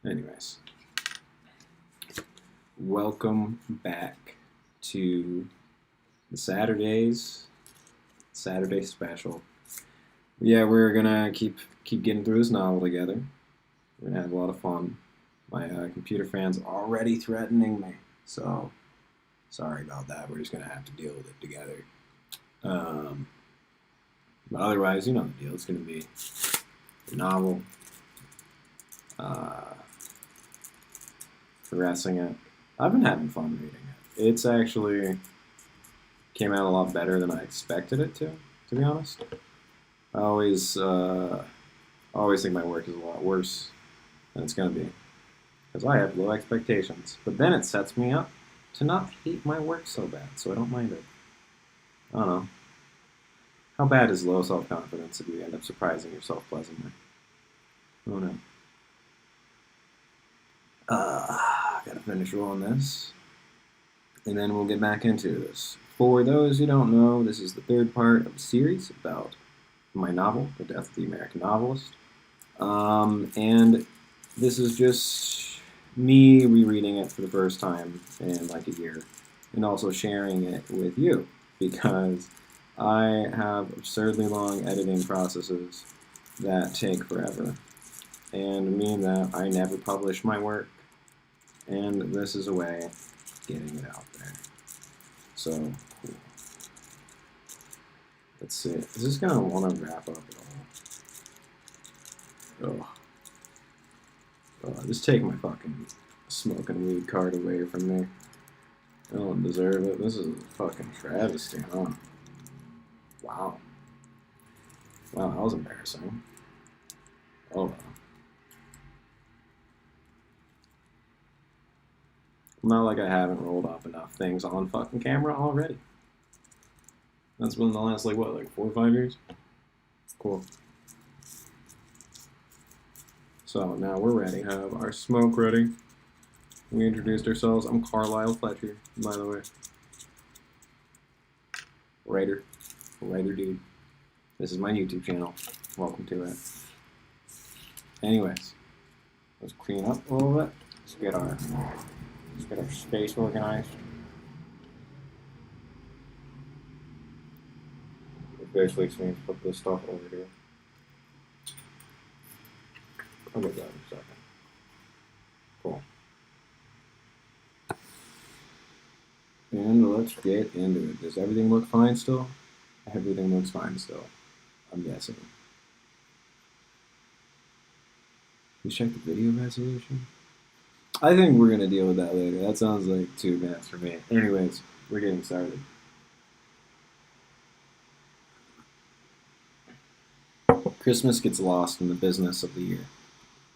Anyways, welcome back to the Saturday special. Yeah, we're gonna keep getting through this novel together. We're gonna have a lot of fun. My computer fan's already threatening me, so sorry about that. We're just gonna have to deal with it together. Um, but otherwise, you know the deal. It's gonna be a novel, uh, caressing it. I've been having fun reading it. It's actually came out a lot better than I expected it to be honest. I always think my work is a lot worse than it's going to be because I have low expectations. But then it sets me up to not hate my work so bad, so I don't mind it. I don't know. How bad is low self confidence if you end up surprising yourself pleasantly? Oh no. Gotta finish rolling this, and then we'll get back into this. For those who don't know, this is the third part of a series about my novel, The Death of the American Novelist. And this is just me rereading it for the first time in like a year, and also sharing it with you because I have absurdly long editing processes that take forever and mean that I never publish my work, and this is a way of getting it out there. So, cool. Let's see. Is this going to want to wrap up at all? Just take my fucking smoking weed card away from me. I don't deserve it. This is a fucking travesty, huh? Wow. Wow, that was embarrassing. Oh well. Not like I haven't rolled up enough things on fucking camera already. That's been the last, like, 4 or 5 years? Cool. So, now we're ready. Have our smoke ready. We introduced ourselves. I'm Carlisle Fletcher, by the way. Writer dude. This is my YouTube channel. Welcome to it. Anyways, let's clean up a little bit. Let's get our space organized. It basically means put this stuff over here. I'll get that in a second. Cool. And let's get into it. Does everything look fine still? Everything looks fine still, I'm guessing. You check the video resolution? I think we're going to deal with that later. That sounds like 2 minutes for me. Anyways, we're getting started. Christmas gets lost in the business of the year.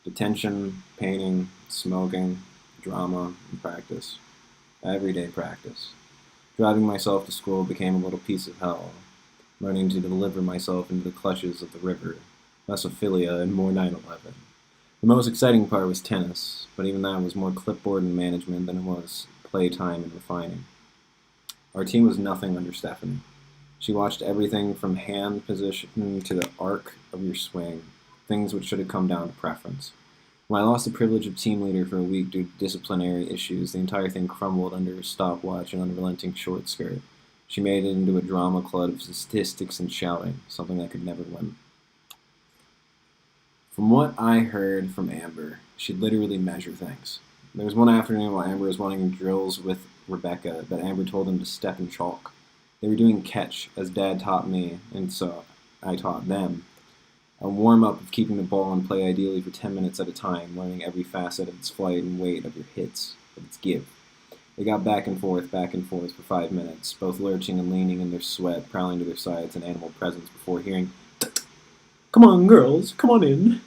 Detention, painting, smoking, drama, and practice. Everyday practice. Driving myself to school became a little piece of hell. Learning to deliver myself into the clutches of the river, less Ophelia and more 9/11. The most exciting part was tennis, but even that was more clipboard and management than it was playtime and refining. Our team was nothing under Stephanie. She watched everything from hand position to the arc of your swing, things which should have come down to preference. When I lost the privilege of team leader for a week due to disciplinary issues, the entire thing crumbled under her stopwatch and unrelenting short skirt. She made it into a drama club of statistics and shouting, something I could never win. From what I heard from Amber, she'd literally measure things. There was one afternoon while Amber was wanting drills with Rebecca that Amber told them to step in chalk. They were doing catch, as Dad taught me, and so I taught them. A warm-up of keeping the ball in play ideally for 10 minutes at a time, learning every facet of its flight and weight of your hits, of its give. They got back and forth for 5 minutes, both lurching and leaning in their sweat, prowling to their sides in animal presence before hearing, "Come on, girls, come on in."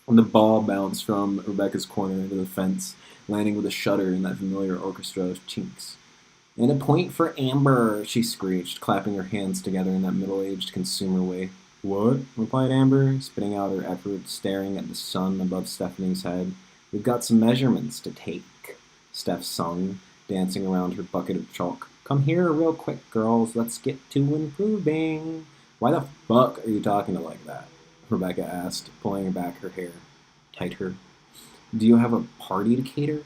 And the ball bounced from Rebecca's corner into the fence, landing with a shudder in that familiar orchestra of chinks. "And a point for Amber," she screeched, clapping her hands together in that middle-aged consumer way. "What?" replied Amber, spitting out her effort, staring at the sun above Stephanie's head. "We've got some measurements to take," Steph sung, dancing around her bucket of chalk. "Come here real quick, girls. Let's get to improving." "Why the fuck are you talking to like that?" Rebecca asked, pulling back her hair tighter. Do you have a party to cater?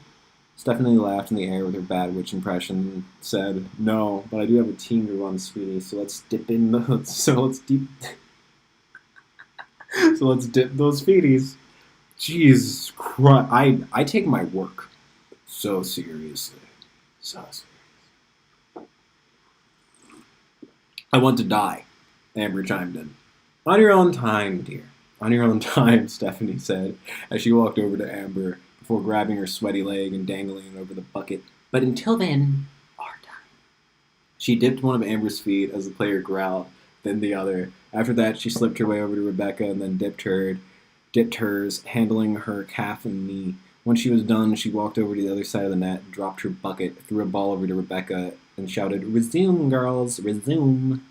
Stephanie laughed in the air with her bad witch impression and said, "No, but I do have a team to run, sweetie. So let's dip in the so let's dip those feeties." Jesus Christ! I take my work so seriously, so seriously. I want to die. Amber chimed in. On your own time, dear. On your own time, Stephanie said as she walked over to Amber before grabbing her sweaty leg and dangling it over the bucket. But until then, our time. She dipped one of Amber's feet as the player growled, then the other. After that, she slipped her way over to Rebecca and then dipped hers, handling her calf and knee. Once she was done, she walked over to the other side of the net, dropped her bucket, threw a ball over to Rebecca, and shouted, "Resume, girls, resume."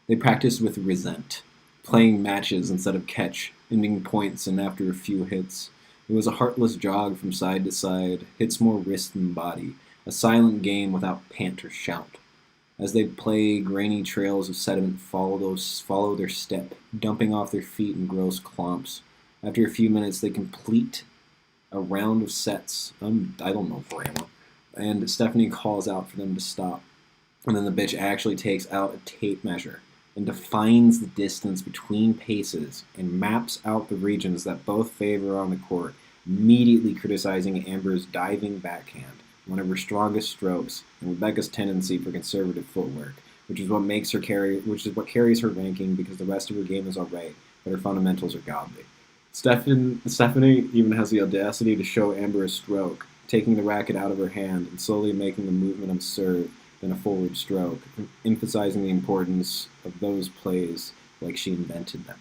They practiced with resent, playing matches instead of catch, ending points and after a few hits. It was a heartless jog from side to side, hits more wrist than body, a silent game without pant or shout. As they play, grainy trails of sediment follow their step, dumping off their feet in gross clumps. After a few minutes, they complete a round of sets. I don't know grammar. And Stephanie calls out for them to stop. And then the bitch actually takes out a tape measure and defines the distance between paces and maps out the regions that both favor on the court, immediately criticizing Amber's diving backhand, one of her strongest strokes, and Rebecca's tendency for conservative footwork, which is what carries her ranking because the rest of her game is alright, but her fundamentals are godly. Stephanie even has the audacity to show Amber a stroke, taking the racket out of her hand and slowly making the movement of a serve, then a forward stroke, emphasizing the importance of those plays like she invented them.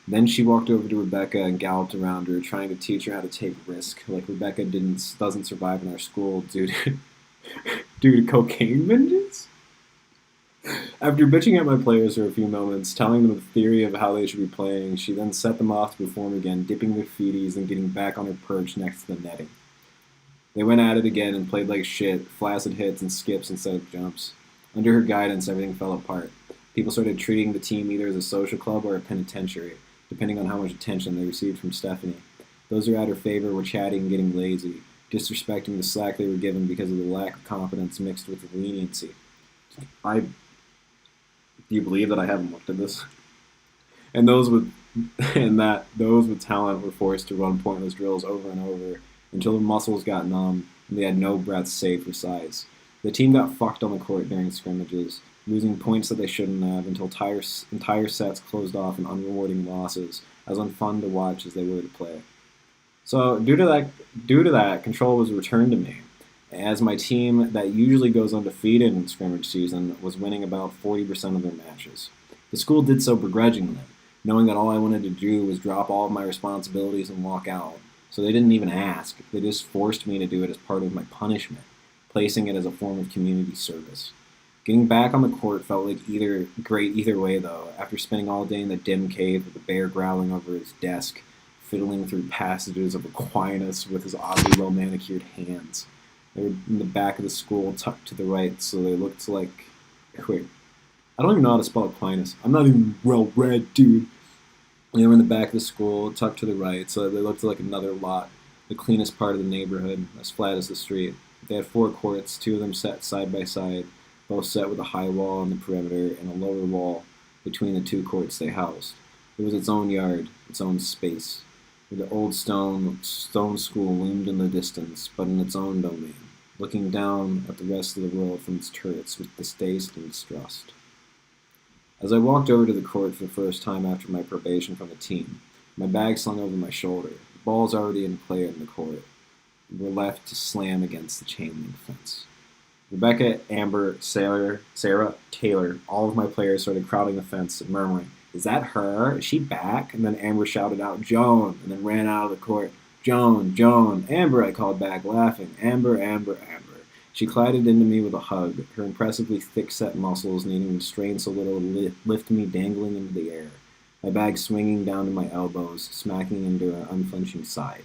Then she walked over to Rebecca and galloped around her, trying to teach her how to take risk, like Rebecca doesn't survive in our school due to cocaine binges. After bitching at my players for a few moments, telling them the theory of how they should be playing, she then set them off to perform again, dipping their feeties and getting back on her perch next to the netting. They went at it again and played like shit, flaccid hits and skips instead of jumps. Under her guidance, everything fell apart. People started treating the team either as a social club or a penitentiary, depending on how much attention they received from Stephanie. Those who had her favor were chatting and getting lazy, disrespecting the slack they were given because of the lack of competence mixed with the leniency. Do you believe that I haven't looked at this? And those with talent were forced to run pointless drills over and over until their muscles got numb and they had no breath save for size. The team got fucked on the court during scrimmages, losing points that they shouldn't have until entire sets closed off in unrewarding losses, as unfun to watch as they were to play. So due to that, control was returned to me, as my team that usually goes undefeated in scrimmage season was winning about 40% of their matches. The school did so begrudgingly, knowing that all I wanted to do was drop all of my responsibilities and walk out. So they didn't even ask, they just forced me to do it as part of my punishment, placing it as a form of community service. Getting back on the court felt like great either way though, after spending all day in the dim cave with the bear growling over his desk, fiddling through passages of Aquinas with his oddly well-manicured hands. They were in the back of the school, tucked to the right, so they looked like... Wait, I don't even know how to spell Aquinas. I'm not even well-read, dude. They were in the back of the school, tucked to the right, so they looked like another lot, the cleanest part of the neighborhood, as flat as the street. They had 4 courts, 2 of them set side by side, both set with a high wall on the perimeter and a lower wall between the 2 courts they housed. It was its own yard, its own space. The old stone school loomed in the distance, but in its own domain, looking down at the rest of the world from its turrets with distaste and distrust. As I walked over to the court for the first time after my probation from the team, my bag slung over my shoulder, the ball's already in play in the court. We're left to slam against the chain link fence. Rebecca, Amber, Sarah, Taylor, all of my players started crowding the fence and murmuring, "Is that her? Is she back?" And then Amber shouted out, "Joan," and then ran out of the court. "Joan, Joan." "Amber," I called back, laughing. "Amber, Amber, Amber." She collided into me with a hug, her impressively thick-set muscles needing to strain so little to lift me dangling into the air, my bag swinging down to my elbows, smacking into her unflinching side.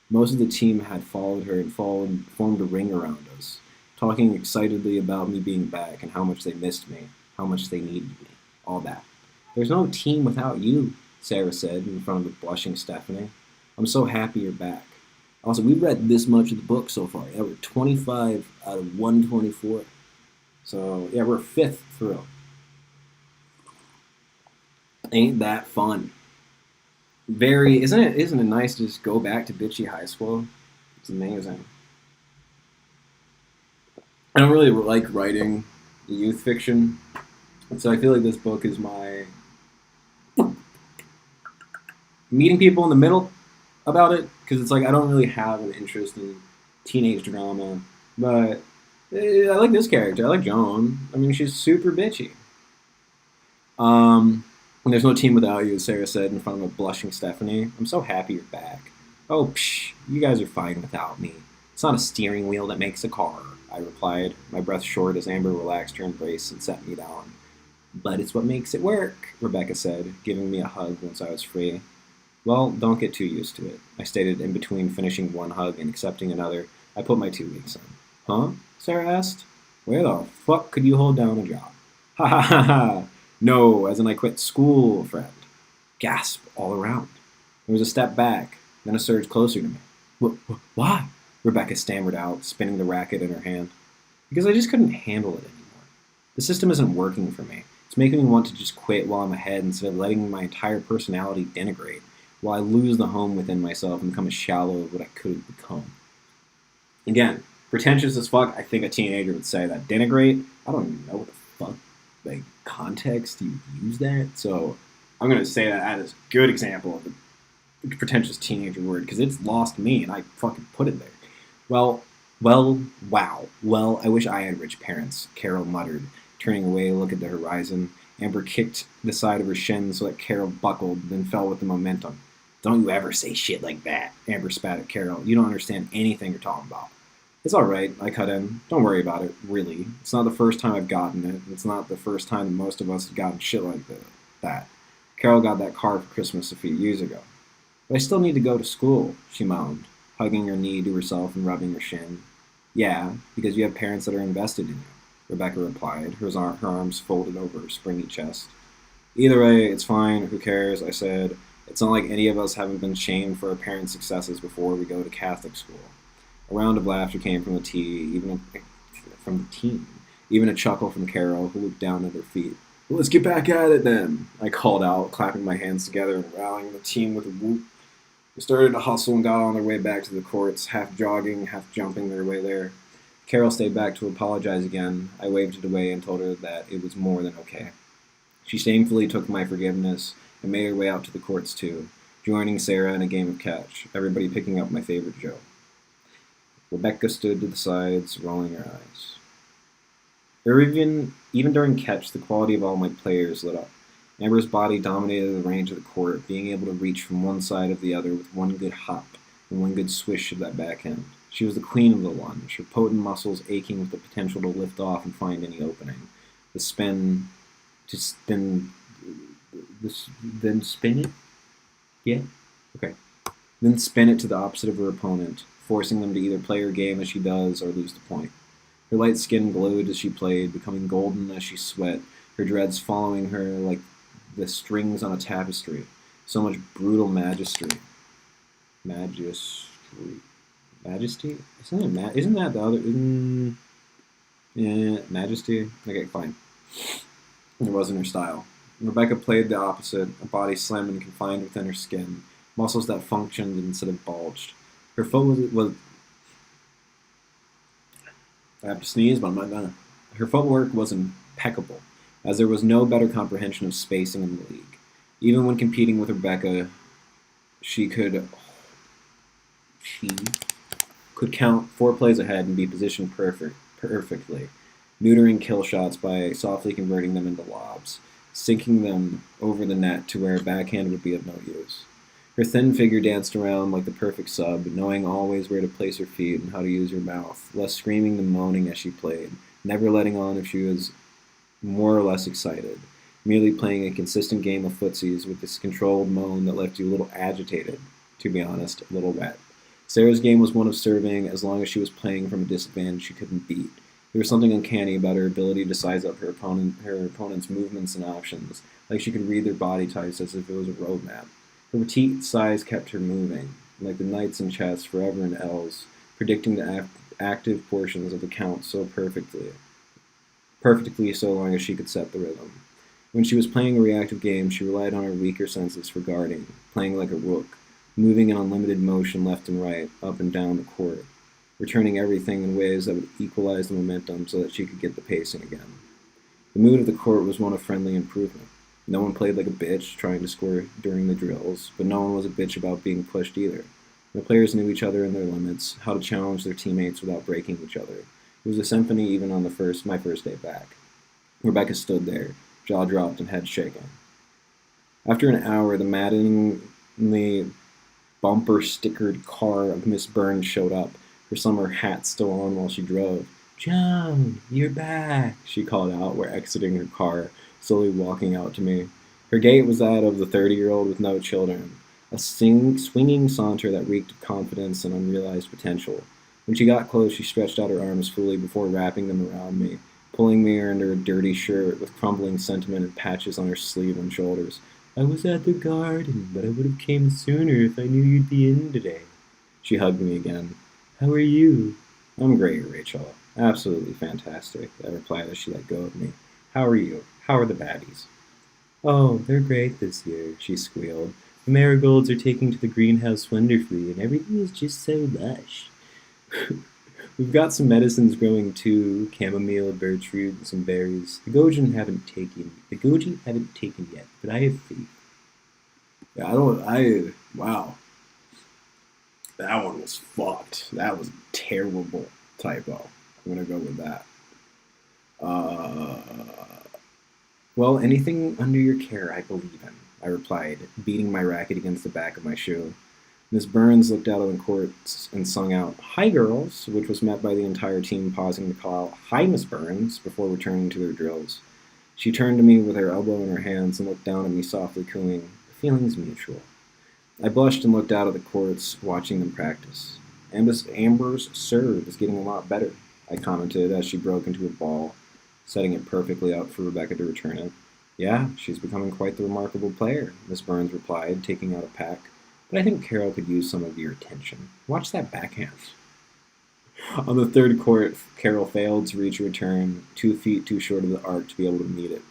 Most of the team had followed her and formed a ring around us, talking excitedly about me being back and how much they missed me, how much they needed me, all that. "There's no team without you," Sarah said in front of the blushing Stephanie. "I'm so happy you're back." Also, we've read this much of the book so far. Yeah, we're 25 out of 124. So, yeah, we're fifth through. Ain't that fun? Isn't it nice to just go back to bitchy high school? It's amazing. I don't really like writing youth fiction, and so I feel like this book is my meeting people in the middle about it, because it's like I don't really have an interest in teenage drama, but I like this character. I like Joan. I mean, she's super bitchy. And there's no team without you, as Sarah said in front of a blushing Stephanie. I'm so happy you're back. Oh, psh, you guys are fine without me. It's not a steering wheel that makes a car, I replied, my breath short as Amber relaxed her embrace and set me down. But it's what makes it work, Rebecca said, giving me a hug once I was free. Well, don't get too used to it, I stated in between finishing one hug and accepting another. I put my 2 weeks in. Huh? Sarah asked. Where the fuck could you hold down a job? Ha ha ha ha! No, as in I quit school, friend. Gasp all around. There was a step back, then a surge closer to me. Why? Rebecca stammered out, spinning the racket in her hand. Because I just couldn't handle it anymore. The system isn't working for me. It's making me want to just quit while I'm ahead instead of letting my entire personality denigrate, while I lose the home within myself and become a shallow of what I could have become. Again, pretentious as fuck, I think a teenager would say that. Denigrate? I don't even know what the fuck, like, context you use that. So I'm going to say that as a good example of a pretentious teenager word, because it's lost me and I fucking put it there. Well, wow. Well, I wish I had rich parents, Carol muttered, turning away to look at the horizon. Amber kicked the side of her shin so that Carol buckled, then fell with the momentum. Don't you ever say shit like that, Amber spat at Carol. You don't understand anything you're talking about. It's alright, I cut in. Don't worry about it, really. It's not the first time I've gotten it. It's not the first time that most of us have gotten shit like that. Carol got that car for Christmas a few years ago. But I still need to go to school, she moaned, hugging her knee to herself and rubbing her shin. Yeah, because you have parents that are invested in you, Rebecca replied, her arms folded over her springy chest. Either way, it's fine, who cares, I said. It's not like any of us haven't been shamed for our parents' successes before we go to Catholic school. A round of laughter came from from the team. Even a chuckle from Carol, who looked down at her feet. Well, let's get back at it then, I called out, clapping my hands together and rallying the team with a whoop. We started to hustle and got on their way back to the courts, half jogging, half jumping their way there. Carol stayed back to apologize again. I waved it away and told her that it was more than okay. She shamefully took my forgiveness and made her way out to the courts too, joining Sarah in a game of catch, everybody picking up my favorite Joe. Rebecca stood to the sides, rolling her eyes. Even during catch, the quality of all my players lit up. Amber's body dominated the range of the court, being able to reach from one side of the other with one good hop and one good swish of that backhand. She was the queen of the lunge, her potent muscles aching with the potential to lift off and find any opening. Then spin it? Yeah? Okay. Then spin it to the opposite of her opponent, forcing them to either play her game as she does or lose the point. Her light skin glowed as she played, becoming golden as she sweat, her dreads following her like the strings on a tapestry. So much brutal majesty. Majesty? Isn't that the other? Yeah, majesty? Okay, fine. It wasn't her style. Rebecca played the opposite, a body slim and confined within her skin, muscles that functioned instead of bulged. Her foot was I have to sneeze, but I'm not gonna. Her footwork was impeccable, as there was no better comprehension of spacing in the league. Even when competing with Rebecca, she could count 4 plays ahead and be positioned perfectly, neutering kill shots by softly converting them into lobs, sinking them over the net to where a backhand would be of no use. Her thin figure danced around like the perfect sub, knowing always where to place her feet and how to use her mouth, less screaming than moaning as she played, never letting on if she was more or less excited, merely playing a consistent game of footsies with this controlled moan that left you a little agitated, to be honest, a little wet. Sarah's game was one of serving as long as she was playing from a disadvantage she couldn't beat. There was something uncanny about her ability to size up her opponent's movements and options, like she could read their body types as if it was a roadmap. Her petite size kept her moving, like the knights in chess, forever in L's, predicting the active portions of the count so perfectly so long as she could set the rhythm. When she was playing a reactive game, she relied on her weaker senses for guarding, playing like a rook, moving in unlimited motion left and right, up and down the court, returning everything in ways that would equalize the momentum so that she could get the pacing again. The mood of the court was one of friendly improvement. No one played like a bitch trying to score during the drills, but no one was a bitch about being pushed either. The players knew each other and their limits, how to challenge their teammates without breaking each other. It was a symphony even on my first day back. Rebecca stood there, jaw dropped and head shaking. After an hour, the maddeningly bumper-stickered car of Miss Burns showed up, her summer hat still on while she drove. "Joan, you're back," she called out, while exiting her car, slowly walking out to me. Her gait was that of the 30-year-old with no children, a swinging saunter that reeked of confidence and unrealized potential. When she got close, she stretched out her arms fully before wrapping them around me, pulling me under her dirty shirt with crumbling sentiment and patches on her sleeve and shoulders. "I was at the garden, but I would have came sooner if I knew you'd be in today." She hugged me again. "How are you?" "I'm great, Rachel. Absolutely fantastic," I replied as she let go of me. "How are you? How are the baddies?" "Oh, they're great this year," she squealed. "The marigolds are taking to the greenhouse wonderfully, and everything is just so lush." "We've got some medicines growing too, chamomile, birchroot, and some berries. The goji haven't taken yet, but I have faith." Yeah, wow. That one was fucked. That was a terrible typo. I'm gonna go with that. Uh, well, anything under your care I believe in, I replied, beating my racket against the back of my shoe. Miss Burns looked out on the court and sung out, "Hi, girls," which was met by the entire team pausing to call out, "Hi, Miss Burns," before returning to their drills. She turned to me with her elbow in her hands and looked down at me softly cooing, "The feeling's mutual." I blushed and looked out at the courts, watching them practice. Amber's serve is getting a lot better," I commented as she broke into a ball, setting it perfectly up for Rebecca to return it. "Yeah, she's becoming quite the remarkable player," Miss Burns replied, taking out a pack. "But I think Carol could use some of your attention. Watch that backhand." On the third court, Carol failed to reach a return, 2 feet too short of the arc to be able to meet it.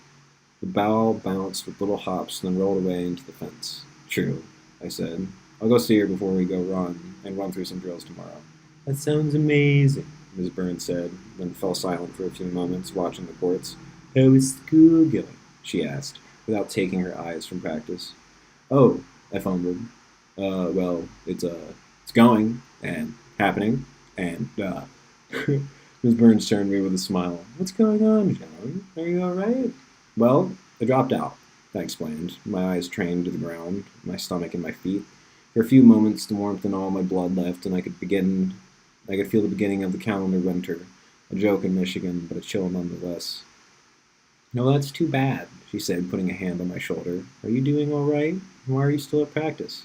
The ball bounced with little hops, then rolled away into the fence. "True," I said. "I'll go see her before we go run through some drills tomorrow." "That sounds amazing," Ms. Burns said, then fell silent for a few moments, watching the courts. "How is school going?" she asked, without taking her eyes from practice. "Oh," I fumbled. Well, it's going, and happening, and, Ms. Burns turned to me with a smile. "What's going on, John? Are you alright?" "Well, I dropped out," I explained, my eyes trained to the ground, my stomach and my feet. For a few moments, the warmth in all my blood left, and I could feel the beginning of the calendar winter. A joke in Michigan, but a chill nonetheless. "No, that's too bad," she said, putting a hand on my shoulder. "Are you doing all right? Why are you still at practice?"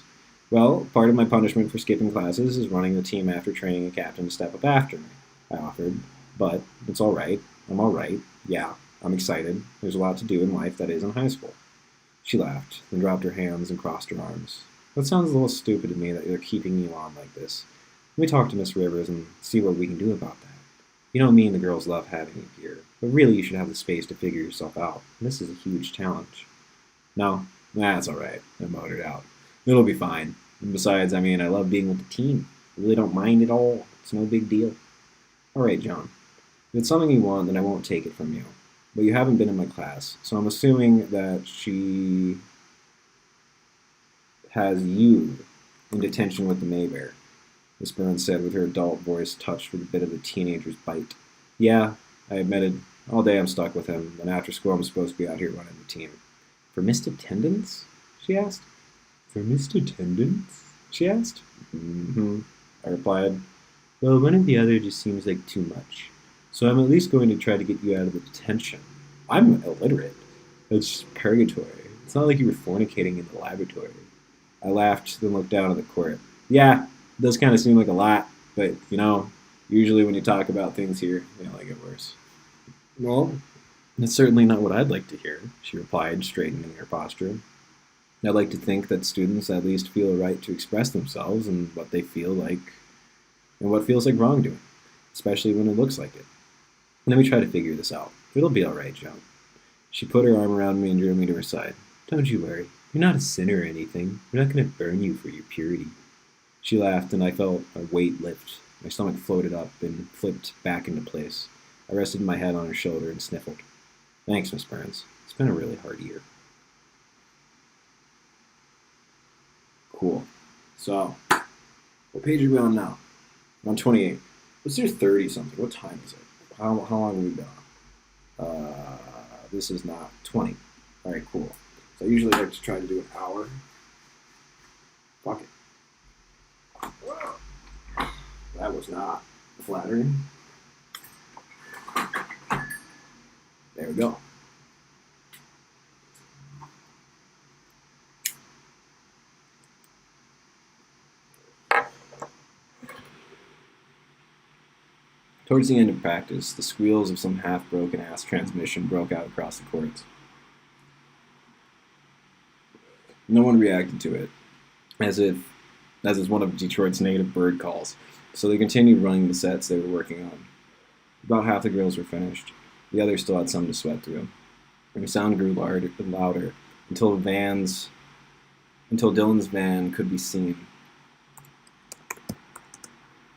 "Well, part of my punishment for skipping classes is running the team after training a captain to step up after me," I offered. "But it's all right. I'm all right. Yeah, I'm excited. There's a lot to do in life that isn't high school." She laughed, then dropped her hands and crossed her arms. "That sounds a little stupid to me that you're keeping you on like this. Let me talk to Miss Rivers and see what we can do about that. You know me and the girls love having you here, but really you should have the space to figure yourself out. This is a huge challenge." "No, that's all right," I motored out. "It'll be fine. And besides, I love being with the team. I really don't mind at all. It's no big deal." "All right, John. If it's something you want, then I won't take it from you. But you haven't been in my class, so I'm assuming that she has you in detention with the Maybear," Miss Burns said with her adult voice touched with a bit of a teenager's bite. "Yeah," I admitted. "All day I'm stuck with him, and after school I'm supposed to be out here running the team." "For missed attendance?" she asked. "For missed attendance?" she asked. "Mm-hmm," I replied. "Well, one or the other just seems like too much. So I'm at least going to try to get you out of the detention." "I'm illiterate. That's just purgatory. It's not like you were fornicating in the laboratory." I laughed, then looked down at the court. "Yeah, it does kind of seem like a lot, but, usually when you talk about things here, they only get worse." "Well, that's certainly not what I'd like to hear," she replied, straightening her posture. I'd like to think that students at least feel a right to express themselves and what they feel like and what feels like wrongdoing, especially when it looks like it. Let me try to figure this out. It'll be all right, Joan. She put her arm around me and drew me to her side. Don't you worry. You're not a sinner or anything. We're not going to burn you for your purity. She laughed, and I felt a weight lift. My stomach floated up and flipped back into place. I rested my head on her shoulder and sniffled. Thanks, Miss Burns. It's been a really hard year. Cool. So, what page are we on now? I'm on 28. Let's do 30 something. What time is it? How long have we been on? This is not 20. All right, cool. So I usually like to try to do an hour. Fuck it. That was not flattering. There we go. Towards the end of practice, the squeals of some half-broken ass transmission broke out across the courts. No one reacted to it, as is one of Detroit's native bird calls, so they continued running the sets they were working on. About half the girls were finished. The others still had some to sweat through. And the sound grew louder until Dylan's van could be seen,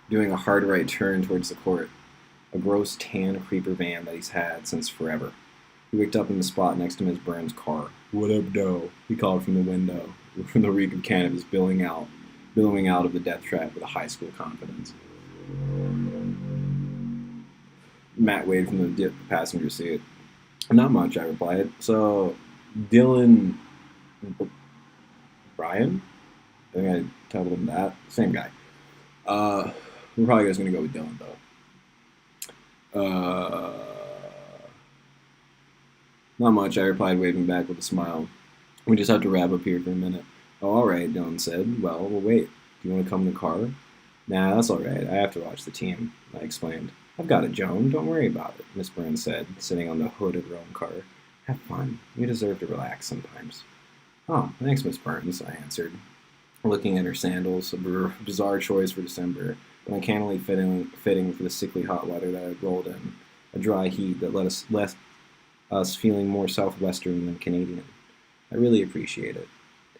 doing a hard right turn towards the court. A gross tan creeper van that he's had since forever. He waked up in the spot next to Ms. Burns' car. What up, doe? He called from the window, from the reek of cannabis billowing out of the death trap with a high school confidence. Matt waved from the passenger seat. Not much, I replied. So, Dylan... Brian? I think I told him that. Same guy. We're probably just going to go with Dylan, though. Not much, I replied, waving back with a smile. We just have to wrap up here for a minute. Oh, all right, Dylan said. Well, we'll wait. Do you want to come in the car? Nah, that's all right. I have to watch the team, I explained. I've got it, Joan. Don't worry about it, Miss Burns said, sitting on the hood of her own car. Have fun. You deserve to relax sometimes. Oh, thanks, Miss Burns, I answered, looking at her sandals, a bizarre choice for December, but uncannily fitting for the sickly hot weather that had rolled in, a dry heat that left us feeling more southwestern than Canadian. I really appreciate it.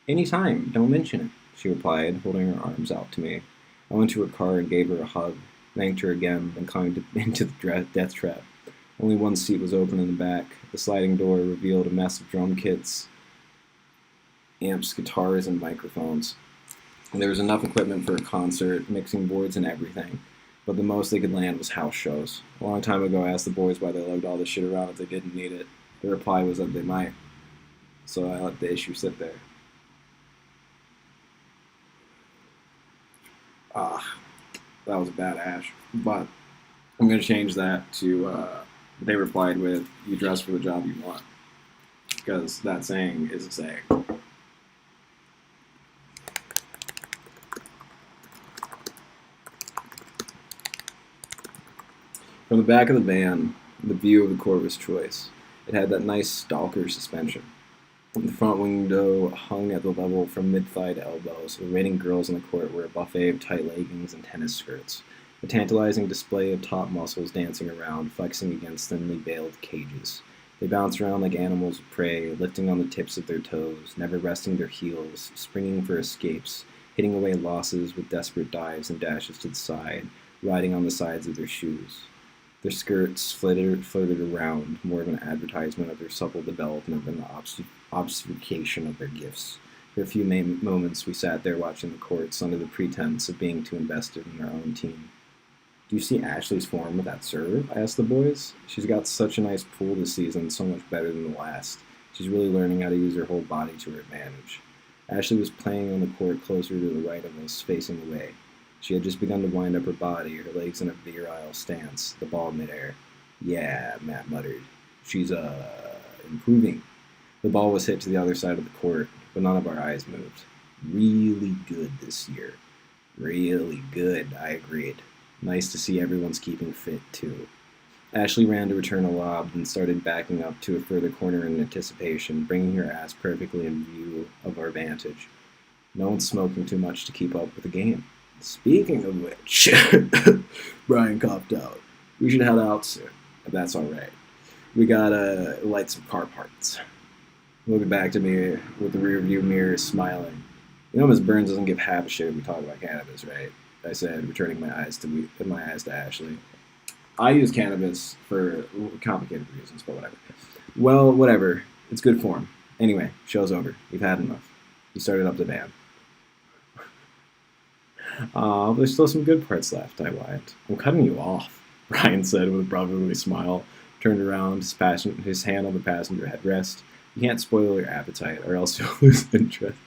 Any time, don't mention it, she replied, holding her arms out to me. I went to her car and gave her a hug, thanked her again, then climbed into the death trap. Only one seat was open in the back. The sliding door revealed a mess of drum kits, amps, guitars, and microphones. And there was enough equipment for a concert, mixing boards and everything. But the most they could land was house shows. A long time ago, I asked the boys why they lugged all this shit around if they didn't need it. The reply was that they might. So I let the issue sit there. That was a bad ash. But I'm going to change that to, they replied with, you dress for the job you want. Because that saying is a saying. From the back of the van, the view of the court was choice. It had that nice stalker suspension. The front window hung at the level from mid-thigh to elbow, so the remaining girls in the court were a buffet of tight leggings and tennis skirts. A tantalizing display of top muscles dancing around, flexing against thinly veiled cages. They bounced around like animals of prey, lifting on the tips of their toes, never resting their heels, springing for escapes, hitting away losses with desperate dives and dashes to the side, riding on the sides of their shoes. Their skirts flirted around, more of an advertisement of their supple development than the obfuscation of their gifts. For a few moments we sat there watching the courts under the pretense of being too invested in our own team. Do you see Ashley's form with that serve? I asked the boys. She's got such a nice pull this season, so much better than the last. She's really learning how to use her whole body to her advantage. Ashley was playing on the court closer to the right of us, facing away. She had just begun to wind up her body, her legs in a virile stance, the ball midair. Yeah, Matt muttered. She's, improving. The ball was hit to the other side of the court, but none of our eyes moved. Really good this year. Really good, I agreed. Nice to see everyone's keeping fit, too. Ashley ran to return a lob and started backing up to a further corner in anticipation, bringing her ass perfectly in view of our vantage. No one's smoking too much to keep up with the game. Speaking of which, Brian coughed out. We should head out soon, if that's alright. We gotta light some car parts. Looking back to me with the rearview mirror, smiling. You know, Miss Burns doesn't give half a shit when we talk about cannabis, right? I said, returning my eyes to Ashley. I use cannabis for complicated reasons, but whatever. Well, whatever. It's good form. Anyway, show's over. We've had enough. He started up the van. There's still some good parts left, I whined. I'm cutting you off, Brian said with a brotherly smile, turned around, his hand on the passenger headrest. You can't spoil your appetite, or else you'll lose interest.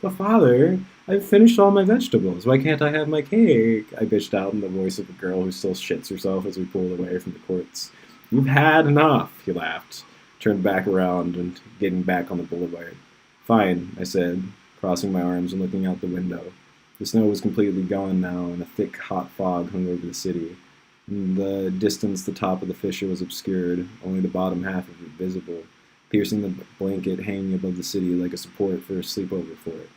But father, I've finished all my vegetables. Why can't I have my cake? I bitched out in the voice of a girl who still shits herself as we pulled away from the courts. You've had enough, he laughed, turned back around and getting back on the boulevard. Fine, I said, crossing my arms and looking out the window. The snow was completely gone now, and a thick, hot fog hung over the city. In the distance, the top of the fissure was obscured, only the bottom half of it visible, piercing the blanket hanging above the city like a support for a sleepover fort.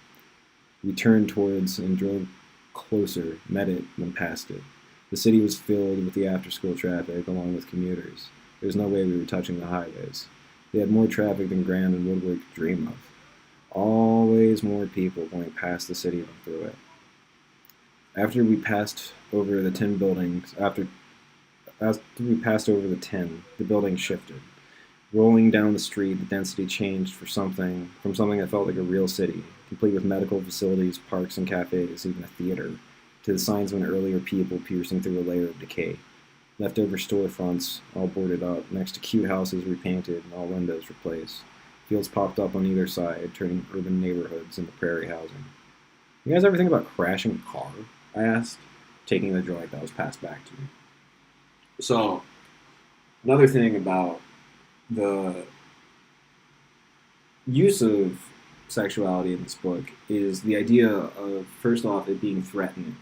We turned towards and drove closer, met it, then passed it. The city was filled with the after-school traffic, along with commuters. There was no way we were touching the highways. They had more traffic than Grand and Woodward could dream of. Always more people going past the city than through it. After we passed over the 10 buildings, the building shifted. Rolling down the street, the density changed from something that felt like a real city, complete with medical facilities, parks and cafes, even a theater, to the signs of an earlier people piercing through a layer of decay. Leftover storefronts, all boarded up, next to cute houses repainted and all windows replaced. Fields popped up on either side, turning urban neighborhoods into prairie housing. You guys ever think about crashing a car? I asked, taking the joint that was passed back to me. So, another thing about the use of sexuality in this book is the idea of, first off, it being threatening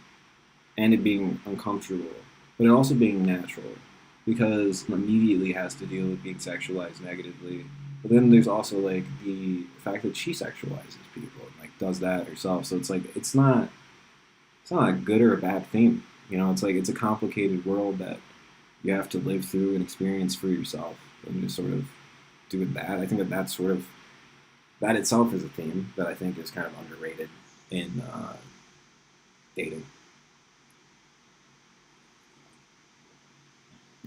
and it being uncomfortable, but it also being natural, because it immediately has to deal with being sexualized negatively. But then there's also like the fact that she sexualizes people and like does that herself. So it's like it's not a good or a bad thing. You know, it's like it's a complicated world that you have to live through and experience for yourself, and just sort of do with that. I think that sort of that itself is a theme that I think is kind of underrated in dating.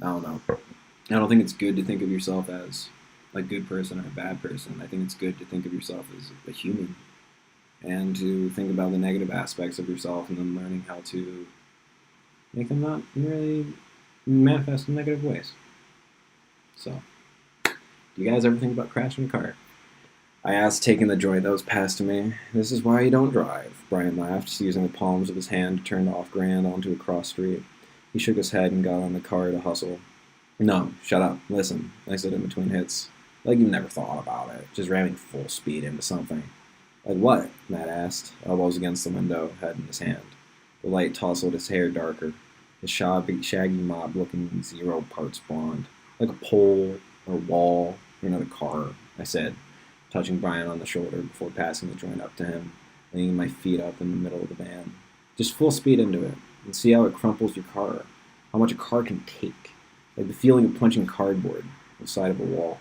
I don't know. I don't think it's good to think of yourself as a good person or a bad person. I think it's good to think of yourself as a human and to think about the negative aspects of yourself and then learning how to make them not really manifest in negative ways. So, do you guys ever think about crashing a car? I asked, taking the joint that was passed to me. This is why you don't drive, Brian laughed, using the palms of his hand to turn off Grand onto a cross street. He shook his head and got on the car to hustle. No, shut up. Listen, I said in between hits. Like you never thought about it, just ramming full speed into something. Like what? Matt asked, elbows against the window, head in his hand. The light tousled his hair darker, his shaggy mop looking 0 parts blonde. Like a pole or wall or another car, I said, touching Brian on the shoulder before passing the joint up to him, laying my feet up in the middle of the van. Just full speed into it, and see how it crumples your car, how much a car can take. Like the feeling of punching cardboard on the side of a wall.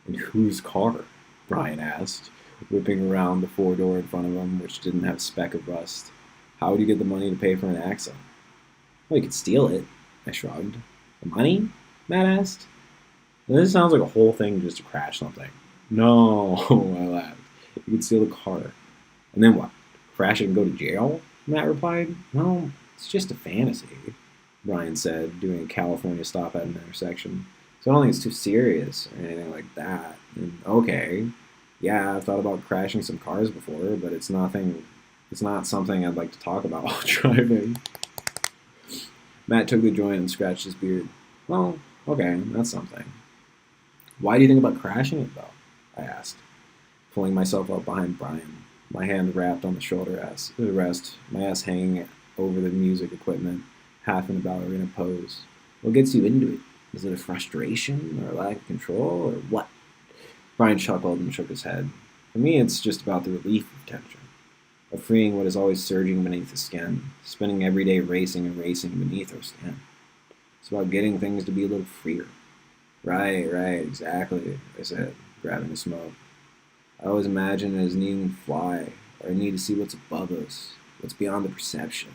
And whose car? Brian asked, whipping around the 4-door in front of him, which didn't have a speck of rust. How would you get the money to pay for an accident? Well, you could steal it, I shrugged. The money? Matt asked. This sounds like a whole thing just to crash something. No, I laughed. You could steal the car. And then what? Crash it and go to jail? Matt replied. No, it's just a fantasy, Brian said, doing a California stop at an intersection. So I don't think it's too serious or anything like that. And okay, yeah, I've thought about crashing some cars before, but it's not something I'd like to talk about while driving. Matt took the joint and scratched his beard. Well, okay, that's something. Why do you think about crashing it, though? I asked, pulling myself up behind Brian, my hand wrapped on the shoulder rest, my ass hanging over the music equipment, half in a ballerina pose. What gets you into it? Is it a frustration or a lack of control or what? Brian chuckled and shook his head. For me, it's just about the relief of tension, of freeing what is always surging beneath the skin, spending every day racing and racing beneath our skin. It's about getting things to be a little freer. Right, exactly, I said, grabbing a smoke. I always imagine it as needing to fly, or I need to see what's above us, what's beyond the perception.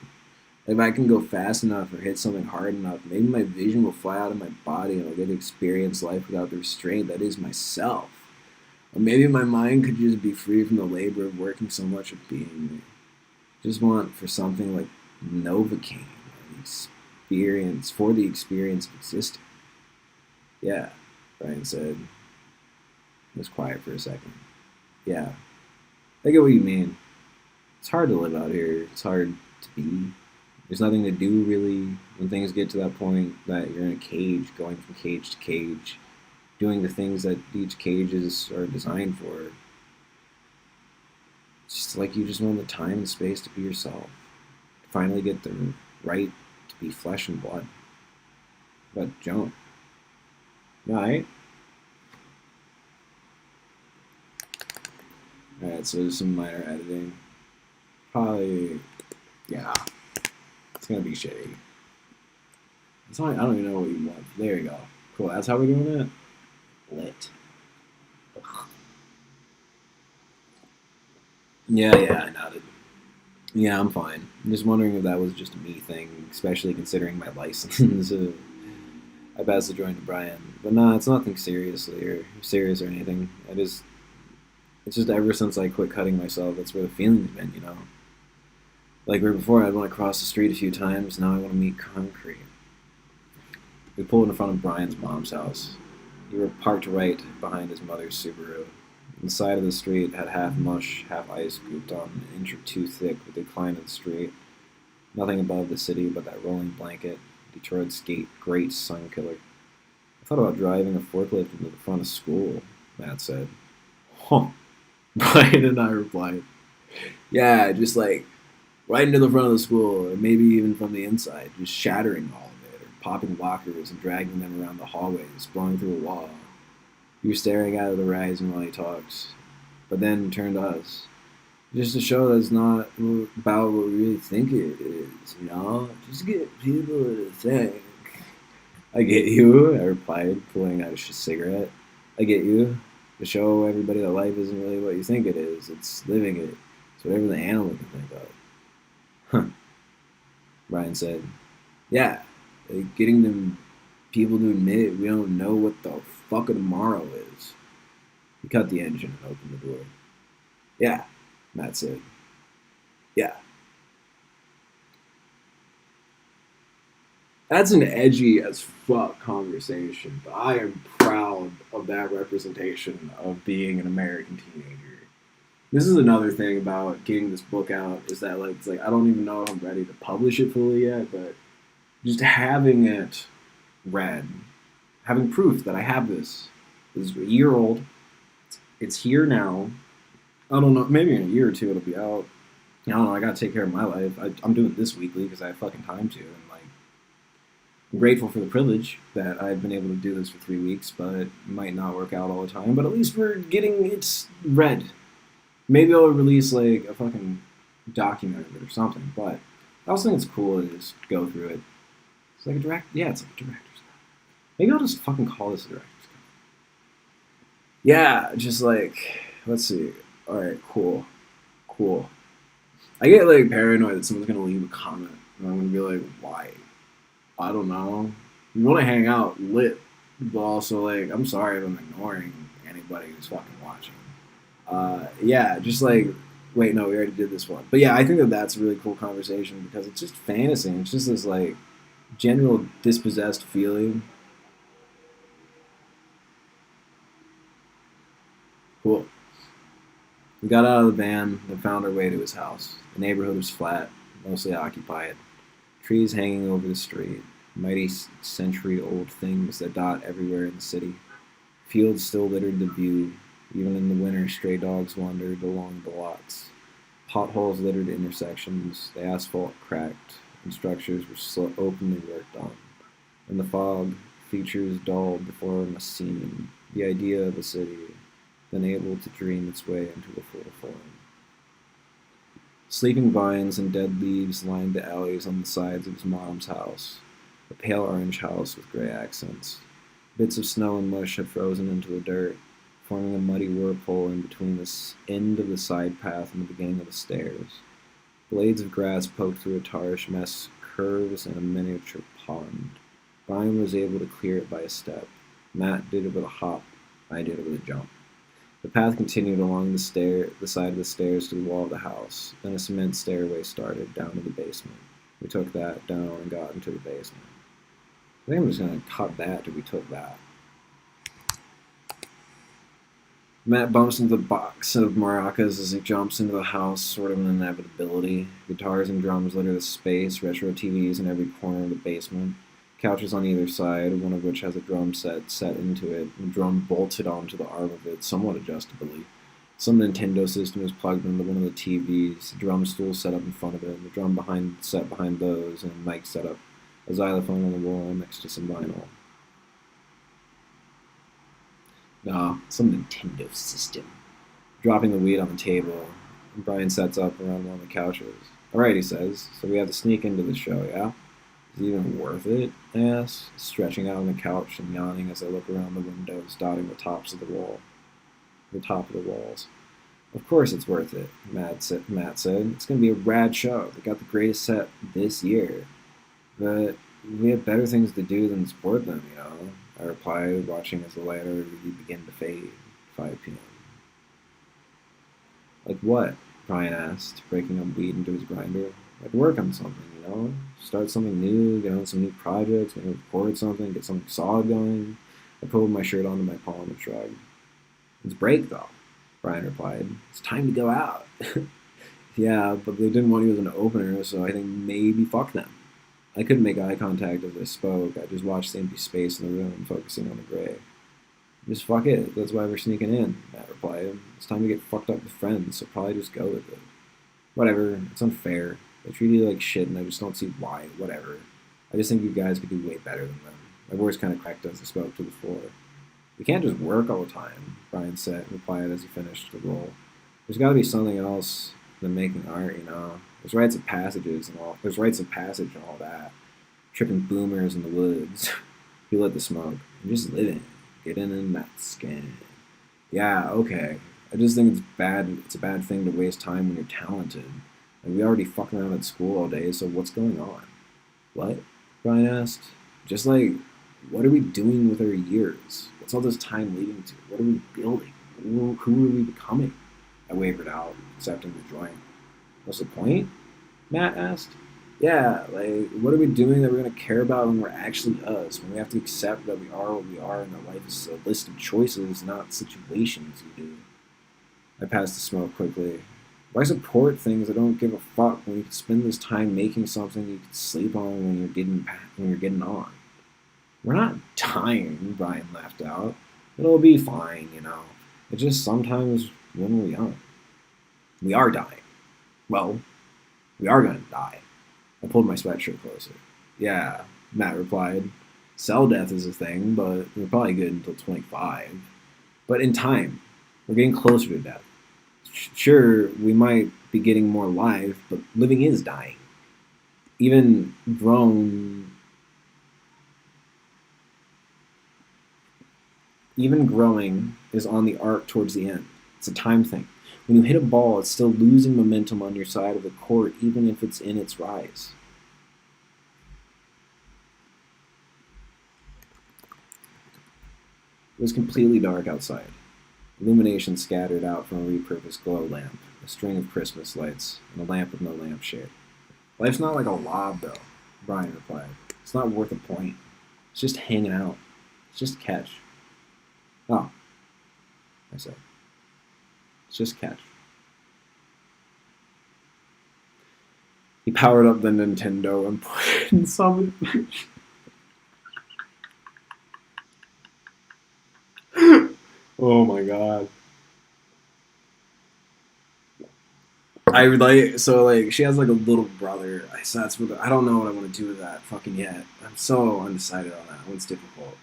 If I can go fast enough or hit something hard enough, maybe my vision will fly out of my body and I'll get to experience life without the restraint that is myself. Or maybe my mind could just be free from the labor of working so much of being me. Just want for something like Novocaine, for the experience of existing. Yeah, Brian said. It was quiet for a second. Yeah, I get what you mean. It's hard to live out here. It's hard to be. There's nothing to do really when things get to that point that you're in a cage, going from cage to cage, doing the things that each cages are designed for. It's just like you just want the time and space to be yourself. To finally get the right to be flesh and blood. But don't. Right? Alright, so there's some minor editing. Probably, yeah. It's gonna be shitty. It's not, I don't even know what you want. There you go. Cool, that's how we're doing it? Lit. Ugh. Yeah, I nodded. Yeah, I'm fine. I'm just wondering if that was just a me thing, especially considering my license. I passed the joint to Brian. But nah, it's nothing serious or anything. It's just ever since I quit cutting myself, that's where the feeling's been, you know? Like where before I'd want to cross the street a few times, now I want to meet concrete. We pulled in front of Brian's mom's house. We were parked right behind his mother's Subaru. The side of the street had half mush, half ice grouped on an inch or two thick with the decline of the street. Nothing above the city but that rolling blanket, Detroit's great sun killer. I thought about driving a forklift into the front of school, Matt said. Huh. Brian and I replied, yeah, just like right into the front of the school, or maybe even from the inside, just shattering all of it, or popping lockers and dragging them around the hallways, blowing through a wall. He was staring out of the horizon while he talks, but then turned to us. Just to show that it's not about what we really think it is, you know? Just get people to think. I get you, I replied, pulling out a cigarette. I get you. To show everybody that life isn't really what you think it is. It's living it. It's whatever the animal can think of. Huh. Brian said, yeah, like getting them people to admit we don't know what the fuck of tomorrow is. He cut the engine and opened the door. Yeah, Matt said. Yeah. That's an edgy as fuck conversation, but I am proud of that representation of being an American teenager. This is another thing about getting this book out, is that like, it's like I don't even know if I'm ready to publish it fully yet, but just having it read, having proof that I have this. This is a year old. It's here now. I don't know, maybe in a year or two it'll be out. I don't know, I gotta take care of my life. I'm doing this weekly because I have fucking time to, and like, I'm grateful for the privilege that I've been able to do this for 3 weeks, but it might not work out all the time. But at least we're getting it read. Maybe I'll release like a fucking document of it or something. But I also think it's cool to just go through it. It's like a it's like a director's cut. Maybe I'll just fucking call this a director's cut. Yeah, just like, let's see. All right, cool. I get like paranoid that someone's gonna leave a comment, and I'm gonna be like, why? I don't know. You want to hang out lit, but also like, I'm sorry if I'm ignoring anybody who's fucking watching. Yeah, just like, wait, no, we already did this one. But yeah, I think that that's a really cool conversation because it's just fantasy. It's just this like general dispossessed feeling. Cool. We got out of the van and found our way to his house. The neighborhood was flat, mostly occupied. Trees hanging over the street, mighty century-old things that dot everywhere in the city. Fields still littered the view. Even in the winter, stray dogs wandered along the lots. Potholes littered intersections. The asphalt cracked, and structures were openly worked on. In the fog, features dulled before a scene, the idea of a city, then able to dream its way into a full form. Sleeping vines and dead leaves lined the alleys on the sides of his mom's house, a pale orange house with gray accents. Bits of snow and mush had frozen into the dirt, forming a muddy whirlpool in between the end of the side path and the beginning of the stairs. Blades of grass poked through a tarish mess curves in a miniature pond. Brian was able to clear it by a step. Matt did it with a hop. I did it with a jump. The path continued along the side of the stairs to the wall of the house. Then a cement stairway started down to the basement. We took that down and got into the basement. I think I'm just going to cut that to we took that. Matt bumps into the box of maracas as he jumps into the house, sort of an inevitability. Guitars and drums litter the space, retro TVs in every corner of the basement. Couches on either side, one of which has a drum set into it, and a drum bolted onto the arm of it, somewhat adjustably. Some Nintendo system is plugged into one of the TVs, a drum stool set up in front of it, and a drum set behind those, and a mic set up, a xylophone on the wall next to some vinyl. Nah, some Nintendo system. Dropping the weed on the table, Brian sets up around one of the couches. Alright, he says, so we have to sneak into the show, yeah? Is it even worth it? I ask, stretching out on the couch and yawning as I look around the windows dotting the top of the walls. Of course it's worth it, Matt said. It's going to be a rad show. They got the greatest set this year. But we have better things to do than support them, you know? I replied, watching as the light already began to fade. 5 p.m. Like what? Brian asked, breaking up weed into his grinder. Like work on something, you know? Start something new, get on some new projects, maybe record something, get something solid going. I pulled my shirt onto my palm and shrugged. It's break, though, Brian replied. It's time to go out. Yeah, but they didn't want you as an opener, so I think maybe fuck them. I couldn't make eye contact as I spoke. I just watched the empty space in the room, focusing on the gray. Just fuck it. That's why we're sneaking in, Matt replied. It's time to get fucked up with friends, so probably just go with it. Whatever. It's unfair. They treat you like shit, and I just don't see why. Whatever. I just think you guys could do way better than them. My voice kind of cracked as I spoke to the floor. We can't just work all the time, Brian replied as he finished the roll. There's got to be something else than making art, you know. There's rites of passage and all that. Tripping boomers in the woods. He lit the smoke. I'm just living, getting in that skin. Yeah, okay. I just think it's bad. It's a bad thing to waste time when you're talented. And we already fuck around at school all day, so what's going on? What? Brian asked. Just like, what are we doing with our years? What's all this time leading to? What are we building? Who are we becoming? I wavered out, accepting the joint. What's the point? Matt asked. Yeah, like, what are we doing that we're going to care about when we're actually us? When we have to accept that we are what we are and that life is a list of choices, not situations you do. I passed the smoke quickly. Why support things that don't give a fuck when you can spend this time making something you can sleep on when you're getting on? We're not dying, Brian laughed out. It'll be fine, you know. It's just sometimes when we're young. We are dying. Well, we are gonna die. I pulled my sweatshirt closer. Yeah, Matt replied. Cell death is a thing, but we're probably good until 25. But in time, we're getting closer to death. Sure, we might be getting more alive, but living is dying. Even growing is on the arc towards the end. It's a time thing. When you hit a ball, it's still losing momentum on your side of the court, even if it's in its rise. It was completely dark outside. Illumination scattered out from a repurposed glow lamp, a string of Christmas lights, and a lamp with no lampshade. Life's not like a lob, though, Brian replied. It's not worth a point. It's just hanging out. It's just catch. Oh, I said. It's just catch. He powered up the Nintendo and put it in some. Oh my god. I would like so like she has like a little brother. So that's what I don't know what I want to do with that fucking yet. I'm so undecided on that. One's difficult,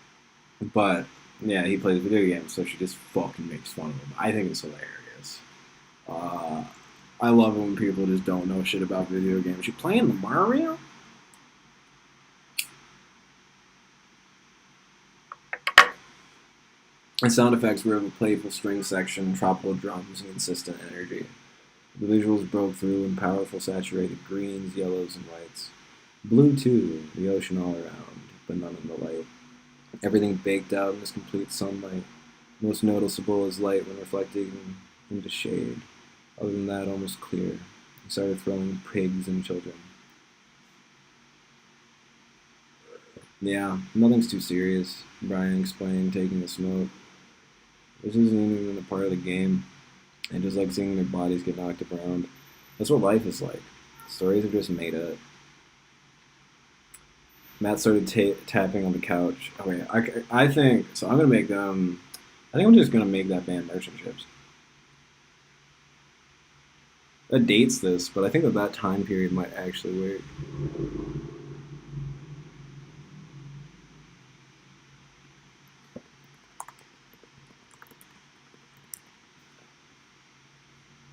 but yeah, he plays video games, so she just fucking makes fun of him. I think it's hilarious. Uh, I love it when people just don't know shit about video games. You playing the Mario? The sound effects were of a playful string section, tropical drums, and insistent energy. The visuals broke through in powerful saturated greens, yellows, and whites. Blue, too, the ocean all around, but none in the light. Everything baked out in this complete sunlight. Most noticeable is light when reflecting into shade. Other than that, almost clear. He started throwing pigs and children. Yeah, nothing's too serious, Brian explained, taking a smoke. This isn't even a part of the game. I just like seeing their bodies get knocked around. That's what life is like. Stories are just made up. Matt started tapping on the couch. Okay, I think so. I'm gonna make them. I think I'm just gonna make that band Merchant Ships. That dates this, but I think that time period might actually work.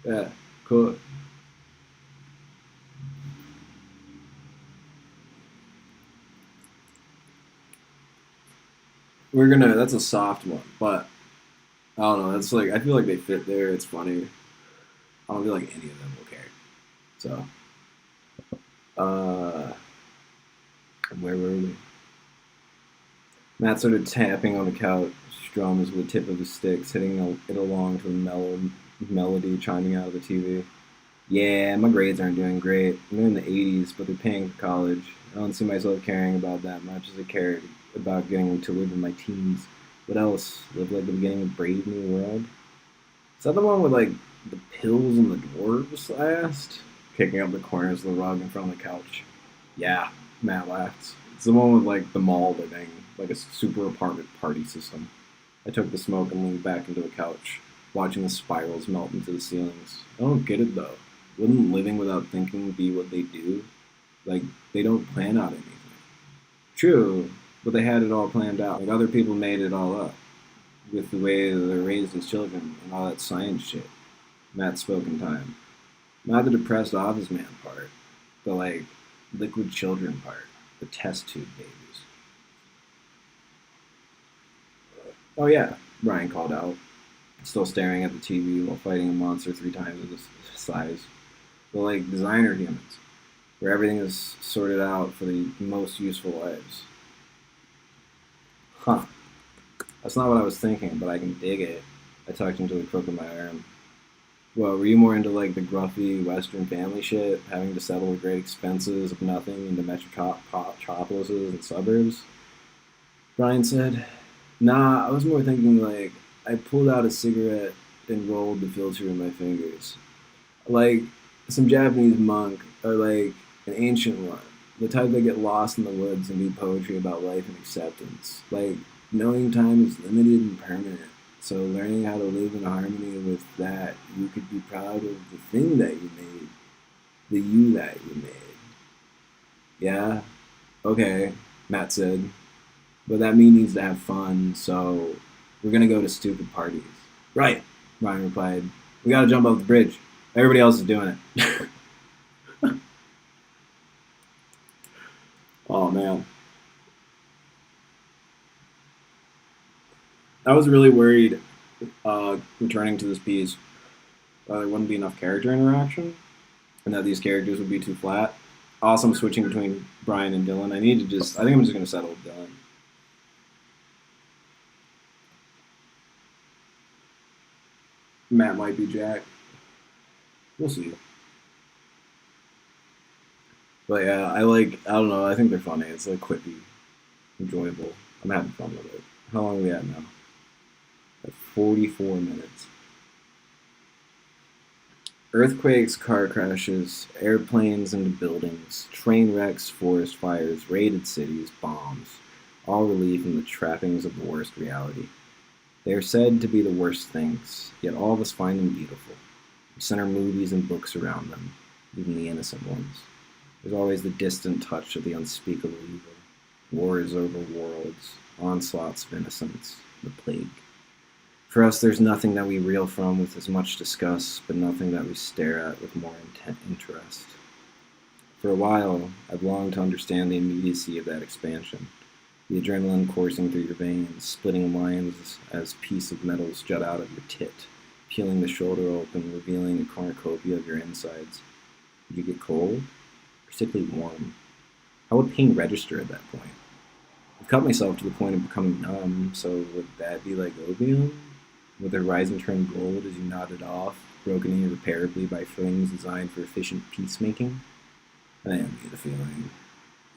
Yeah, cool. We're gonna. That's a soft one, but I don't know. That's like I feel like they fit there. It's funny. I don't feel like any of them will care. So, uh, where were we? Matt started tapping on the couch drums with the tip of his sticks, hitting it along to the melody chiming out of the TV. Yeah, my grades aren't doing great. I'm in the 80s, but they're paying for college. I don't see myself caring about that much as I cared about getting to live in my teens. What else? Live like the beginning of Brave New World? Is that the one with like the pills and the dwarves? I asked, kicking up the corners of the rug in front of the couch. Yeah, Matt laughed. It's the one with like the mall living, like a super apartment party system. I took the smoke and leaned back into the couch, watching the spirals melt into the ceilings. I don't get it though. Wouldn't living without thinking be what they do? Like, they don't plan out anything. True, but they had it all planned out. Like, other people made it all up with the way they're raised as children and all that science shit. Matt spoke in time. Not the depressed office man part, the like liquid children part, the test tube babies. Oh yeah, Brian called out, still staring at the TV while fighting a monster 3 times his size. The like designer humans, where everything is sorted out for the most useful lives. Huh. That's not what I was thinking, but I can dig it. I tucked into the crook of my arm. Well, were you more into like the gruffy Western family shit, having to settle the great expenses of nothing in the metropolises and suburbs? Brian said. Nah, I was more thinking like I pulled out a cigarette and rolled the filter in my fingers. Like some Japanese monk or like an ancient one. The type that get lost in the woods and do poetry about life and acceptance. Like knowing time is limited and permanent. So learning how to live in harmony with that, you could be proud of the thing that you made, the you that you made. Yeah? Okay, Matt said. But that me needs to have fun, so we're gonna go to stupid parties. Right, Ryan replied. We gotta jump off the bridge. Everybody else is doing it. Oh man. I was really worried returning to this piece there wouldn't be enough character interaction and that these characters would be too flat. Also, I'm switching between Brian and Dylan. I think I'm just gonna settle with Dylan. Matt might be Jack. We'll see. But yeah, I don't know, I think they're funny. It's like quippy, enjoyable. I'm having fun with it. How long are we at now? At 44 minutes. Earthquakes, car crashes, airplanes into buildings, train wrecks, forest fires, raided cities, bombs, all relief in the trappings of the worst reality. They are said to be the worst things, yet all of us find them beautiful. We center movies and books around them, even the innocent ones. There's always the distant touch of the unspeakable evil. Wars over worlds, onslaughts of innocence, the plague. For us, there's nothing that we reel from with as much disgust, but nothing that we stare at with more interest. For a while, I've longed to understand the immediacy of that expansion, the adrenaline coursing through your veins, splitting lines as pieces of metals jut out of your tit, peeling the shoulder open, revealing a cornucopia of your insides. Would you get cold? Or sickly warm? How would pain register at that point? I've cut myself to the point of becoming numb, so would that be like opium? Would the horizon turn gold as you nodded off, broken irreparably by flings designed for efficient peacemaking? I envy the feeling.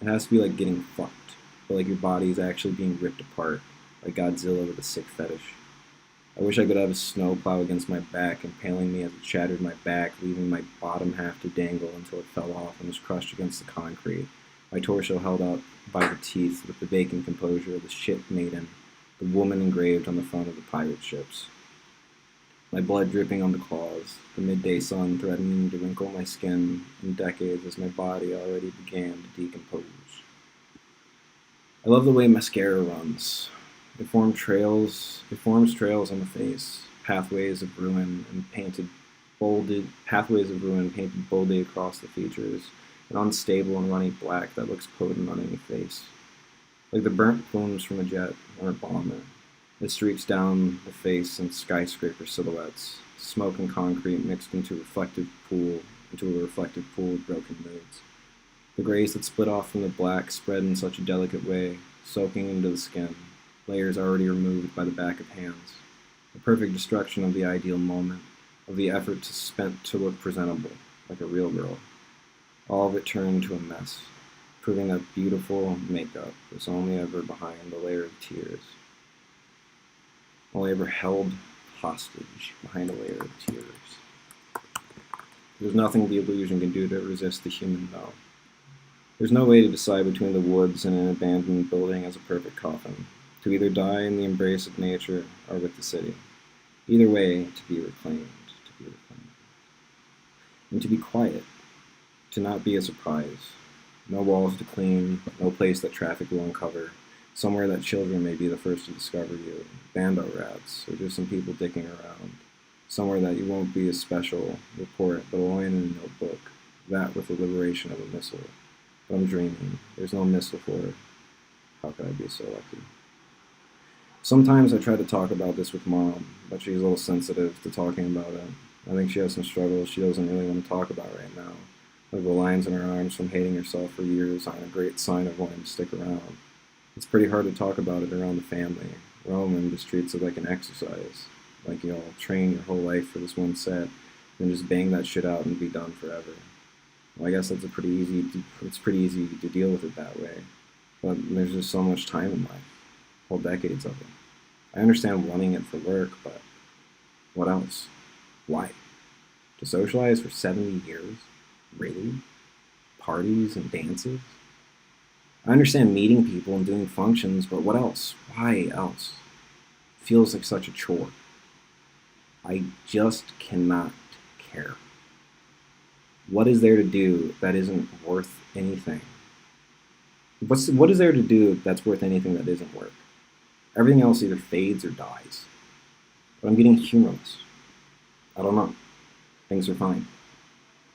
It has to be like getting fucked, but like your body is actually being ripped apart, like Godzilla with a sick fetish. I wish I could have a snowplow against my back, impaling me as it shattered my back, leaving my bottom half to dangle until it fell off and was crushed against the concrete, my torso held out by the teeth with the vacant composure of the ship maiden, the woman engraved on the front of the pirate ships. My blood dripping on the claws, the midday sun threatening to wrinkle my skin in decades as my body already began to decompose. I love the way mascara runs. It forms trails on the face, pathways of ruin painted boldly across the features, an unstable and runny black that looks potent on any face. Like the burnt plumes from a jet or a bomber. It streaks down the face in skyscraper silhouettes, smoke and concrete mixed into a reflective pool of broken moods. The grays that split off from the black spread in such a delicate way, soaking into the skin, layers already removed by the back of hands. A perfect destruction of the ideal moment, of the effort spent to look presentable, like a real girl. All of it turned to a mess, proving that beautiful makeup was only ever behind a layer of tears. Only ever held hostage behind a layer of tears. There's nothing the illusion can do to resist the human no. There's no way to decide between the woods and an abandoned building as a perfect coffin, to either die in the embrace of nature or with the city. Either way, to be reclaimed. And to be quiet, to not be a surprise. No walls to clean, no place that traffic will uncover, somewhere that children may be the first to discover you, bando rats, or just some people dicking around. Somewhere that you won't be a special report, but a line in a notebook, that with the liberation of a missile. But I'm dreaming. There's no missile for it. How could I be so lucky? Sometimes I try to talk about this with Mom, but she's a little sensitive to talking about it. I think she has some struggles she doesn't really want to talk about right now. Like the lines in her arms from hating herself for years aren't a great sign of wanting to stick around. It's pretty hard to talk about it around the family. Roman just treats it like an exercise. Like you'll train your whole life for this one set, then just bang that shit out and be done forever. Well, I guess it's pretty easy to deal with it that way. But there's just so much time in life. Whole decades of it. I understand wanting it for work, but what else? Why? To socialize for 70 years? Really? Parties and dances? I understand meeting people and doing functions, but what else? Why else? It feels like such a chore. I just cannot care. What is there to do that isn't worth anything? What is there to do that's worth anything that isn't work? Everything else either fades or dies. But I'm getting humorless. I don't know. Things are fine.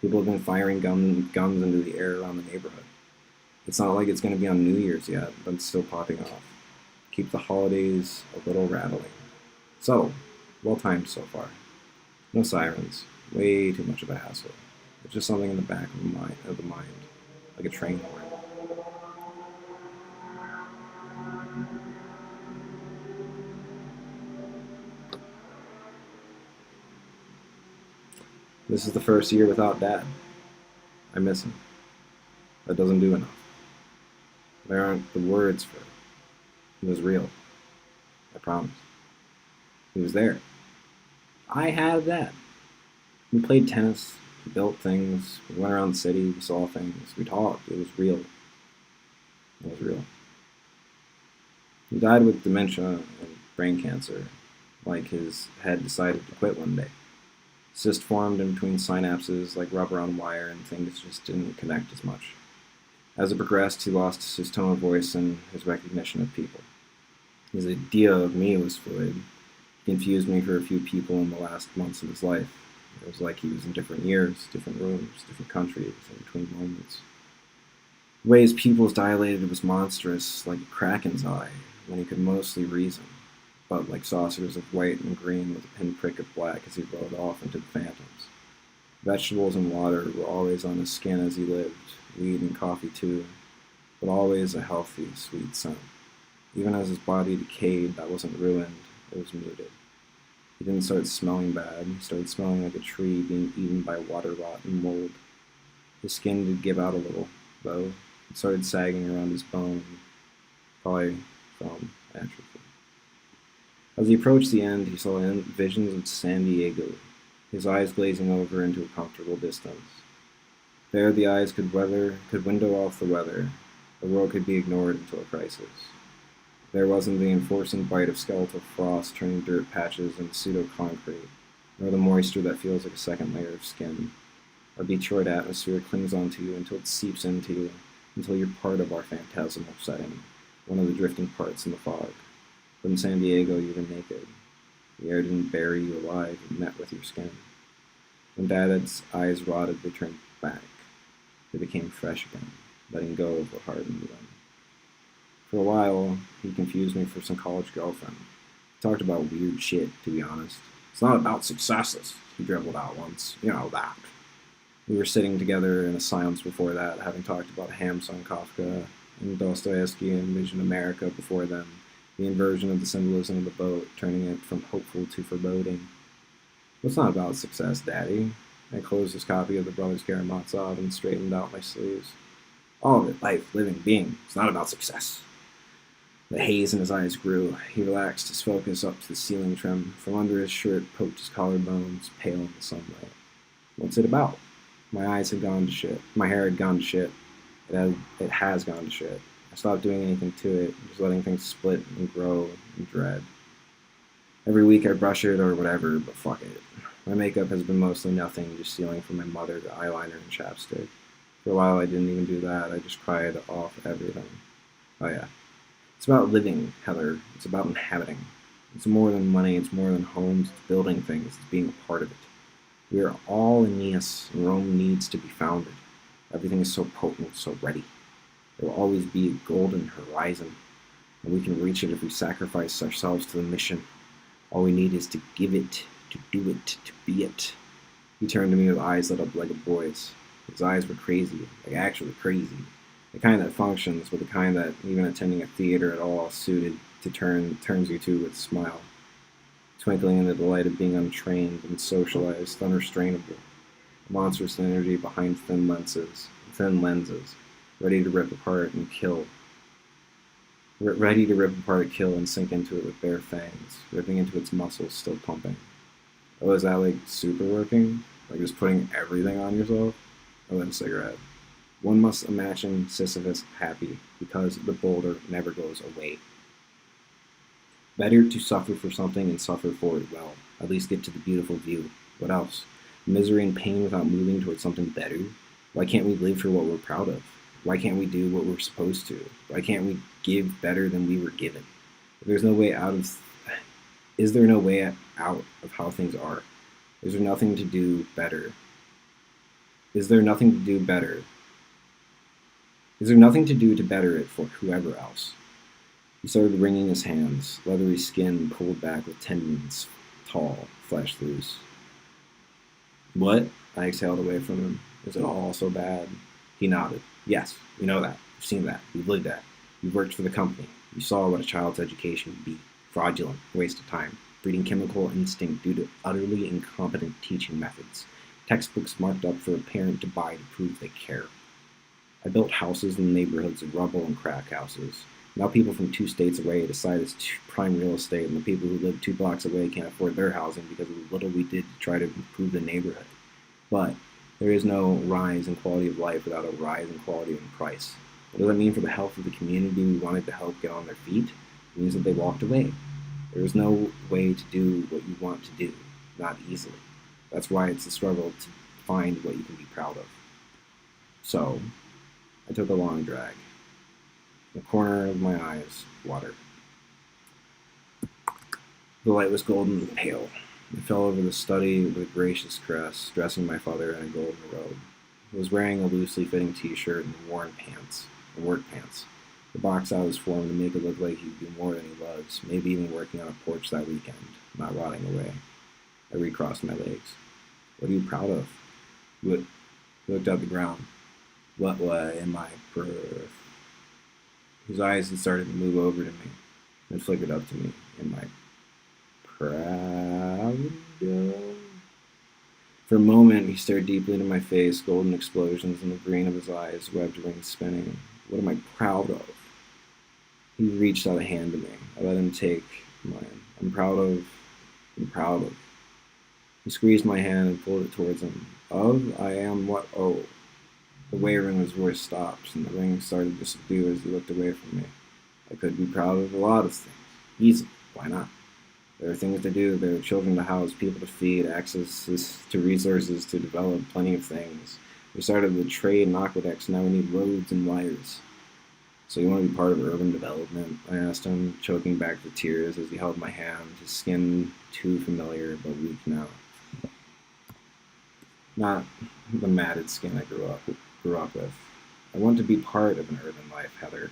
People have been firing guns into the air around the neighborhood. It's not like it's going to be on New Year's yet, but it's still popping off. Keep the holidays a little rattling. So, well timed so far. No sirens. Way too much of a hassle. It's just something in the back of the mind, like a train horn. This is the first year without Dad. I miss him. That doesn't do enough. There aren't the words for it. He was real. I promise. He was there. I had that. We played tennis, we built things, we went around the city, we saw things, we talked. It was real. It was real. He died with dementia and brain cancer, like his head decided to quit one day. Cyst formed in between synapses like rubber on wire, and things just didn't connect as much. As it progressed, he lost his tone of voice and his recognition of people. His idea of me was fluid. He confused me for a few people in the last months of his life. It was like he was in different years, different rooms, different countries, in between moments. The way his pupils dilated was monstrous, like a kraken's eye, when he could mostly reason, but like saucers of white and green with a pinprick of black as he rode off into the phantoms. Vegetables and water were always on his skin as he lived, weed and coffee too, but always a healthy, sweet scent. Even as his body decayed, that wasn't ruined, it was muted. He didn't start smelling bad, he started smelling like a tree being eaten by water rot and mold. His skin did give out a little, though. It started sagging around his bone, probably from atrophy. As he approached the end, he saw visions of San Diego, his eyes glazing over into a comfortable distance. There the eyes could window off the weather. The world could be ignored until a crisis. There wasn't the enforcing bite of skeletal frost turning dirt patches into pseudo-concrete, nor the moisture that feels like a second layer of skin. Our Detroit atmosphere clings onto you until it seeps into you, until you're part of our phantasmal setting, one of the drifting parts in the fog. But in San Diego, you were naked. The air didn't bury you alive, it met with your skin. When Dad's eyes rotted, they turned back. They became fresh again, letting go of what hardened them. For a while, he confused me for some college girlfriend. He talked about weird shit, to be honest. It's not about successes, he dribbled out once. You know that. We were sitting together in a silence before that, having talked about Hamsun, Kafka, and Dostoevsky and Vision America before them, the inversion of the symbolism of the boat, turning it from hopeful to foreboding. It's not about success, Daddy. I closed his copy of the Brothers Karamazov and straightened out my sleeves. All of it, life, living, being. It's not about success. The haze in his eyes grew. He relaxed his focus up to the ceiling trim. From under his shirt poked his collarbones, pale in the sunlight. What's it about? My eyes had gone to shit. My hair had gone to shit. It has gone to shit. I stopped doing anything to it, just letting things split and grow and dread. Every week I brush it or whatever, but fuck it. My makeup has been mostly nothing, just stealing from my mother the eyeliner and chapstick. For a while I didn't even do that, I just cried off everything. Oh yeah. It's about living, Heather. It's about inhabiting. It's more than money, it's more than homes, it's building things, it's being a part of it. We are all Aeneas, and Rome needs to be founded. Everything is so potent, so ready. There will always be a golden horizon, and we can reach it if we sacrifice ourselves to the mission. All we need is to give it, to do it, to be it. He turned to me with eyes lit up like a boy's. His eyes were crazy, like actually crazy. The kind that functions, but the kind that even attending a theater at all suited to turns you to with a smile. Twinkling in the delight of being untrained and socialized, unrestrainable. A monstrous energy behind thin lenses, ready to rip apart and kill. Ready to rip apart, kill, and sink into it with bare fangs, ripping into its muscles still pumping. Oh, is that like super working? Like just putting everything on yourself? Oh, then a cigarette. One must imagine Sisyphus happy, because the boulder never goes away. Better to suffer for something and suffer for it well. At least get to the beautiful view. What else? Misery and pain without moving towards something better? Why can't we live for what we're proud of? Why can't we do what we're supposed to? Why can't we give better than we were given? Is there no way out of how things are? Is there nothing to do better? Is there nothing to do better? Is there nothing to do to better it for whoever else? He started wringing his hands, leathery skin pulled back with tendons, tall, flesh loose. What? I exhaled away from him. Is it all so bad? He nodded. Yes, we know that. We've seen that. We've lived that. You worked for the company. You saw what a child's education would be. Fraudulent, waste of time, breeding chemical instinct due to utterly incompetent teaching methods. Textbooks marked up for a parent to buy to prove they care. I built houses in neighborhoods of rubble and crack houses. Now people from 2 states away decide it's prime real estate, and the people who live 2 blocks away can't afford their housing because of the little we did to try to improve the neighborhood. But there is no rise in quality of life without a rise in quality and price. What does that mean for the health of the community we wanted to help get on their feet? It means that they walked away. There is no way to do what you want to do, not easily. That's why it's a struggle to find what you can be proud of. So, I took a long drag. The corner of my eyes watered. The light was golden and pale. It fell over the study with a gracious caress, dressing my father in a golden robe. He was wearing a loosely fitting t-shirt and work pants. The box out was formed to make it look like he'd be more than he was, maybe even working on a porch that weekend, not rotting away. I recrossed my legs. What are you proud of? He looked at the ground. What am I proud of? His eyes had started to move over to me, and flickered up to me. Am I proud of? For a moment, he stared deeply into my face, golden explosions in the green of his eyes, webbed rings spinning. What am I proud of? He reached out a hand to me. I let him take mine. I'm proud of. He squeezed my hand and pulled it towards him. I am what? Oh. The wavering of his voice stopped, and the ring started to subdue as he looked away from me. I could be proud of a lot of things. Easy. Why not? There are things to do. There are children to house, people to feed, access to resources to develop, plenty of things. We started with trade and aqueducts, now we need roads and wires. So you want to be part of urban development? I asked him, choking back the tears as he held my hand, his skin too familiar but weak now. Not the matted skin I grew up with. I want to be part of an urban life, Heather.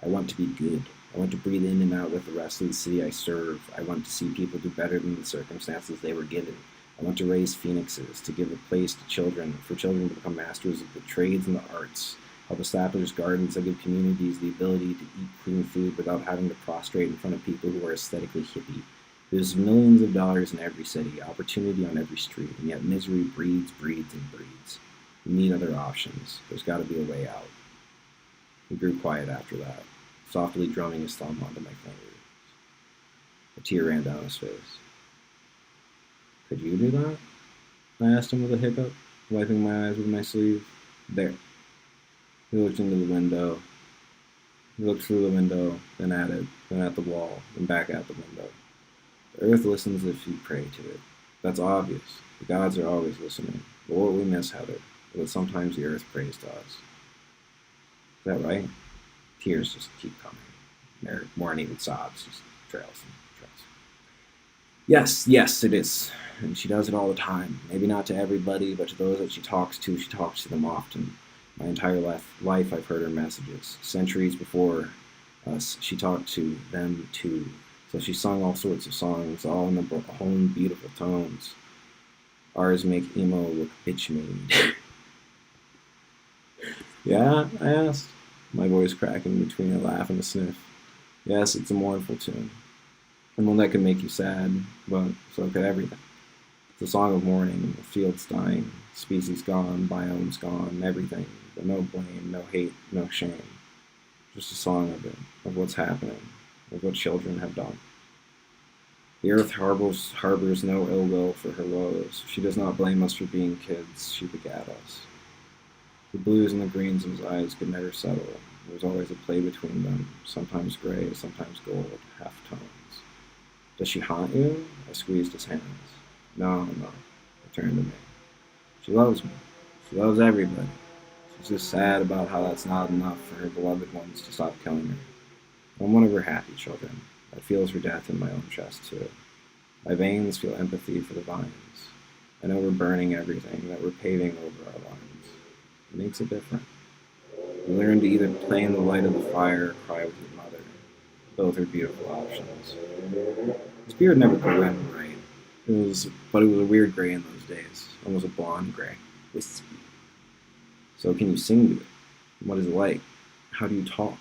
I want to be good. I want to breathe in and out with the rest of the city I serve. I want to see people do better than the circumstances they were given. I want to raise phoenixes, to give a place to children, for children to become masters of the trades and the arts, help establish gardens that give communities the ability to eat clean food without having to prostrate in front of people who are aesthetically hippie. There's millions of dollars in every city, opportunity on every street, and yet misery breeds. We need other options. There's got to be a way out. He grew quiet after that, softly drumming his thumb onto my fingers. A tear ran down his face. Could you do that? I asked him with a hiccup, wiping my eyes with my sleeve. There. He looked into the window. He looked through the window, then at it, then at the wall, then back at the window. The earth listens if you pray to it. That's obvious. The gods are always listening. But what we miss, Heather, is that sometimes the earth prays to us. Is that right? Tears just keep coming. They're more uneven sobs, just trails and trails. Yes, it is. And she does it all the time. Maybe not to everybody, but to those that she talks to them often. My entire life I've heard her messages. Centuries before us, she talked to them too. So she sung all sorts of songs, all in the own beautiful tones. Ours make emo look bitch-made. Yeah? I asked, my voice cracking between a laugh and a sniff. Yes, it's a mournful tune. And one that could make you sad, but so could everything. It's a song of mourning, the fields dying, species gone, biomes gone, everything. But no blame, no hate, no shame. Just a song of it, of what's happening, of what children have done. The earth harbors no ill will for her woes. She does not blame us for being kids. She begat us. The blues and the greens in his eyes could never settle. There was always a play between them, sometimes gray, sometimes gold, half tones. Does she haunt you? I squeezed his hands. No, he turned to me. She loves me. She loves everybody. She's just sad about how that's not enough for her beloved ones to stop killing her. I'm one of her happy children that feels her death in my own chest too. My veins feel empathy for the vines. I know we're burning everything, that we're paving over our lines. It makes it different. You learn to either play in the light of the fire or cry with your mother. Both are beautiful options. His beard never grew in right. But it was a weird gray in those days, almost a blonde gray, wispy. So can you sing to it? What is it like? How do you talk?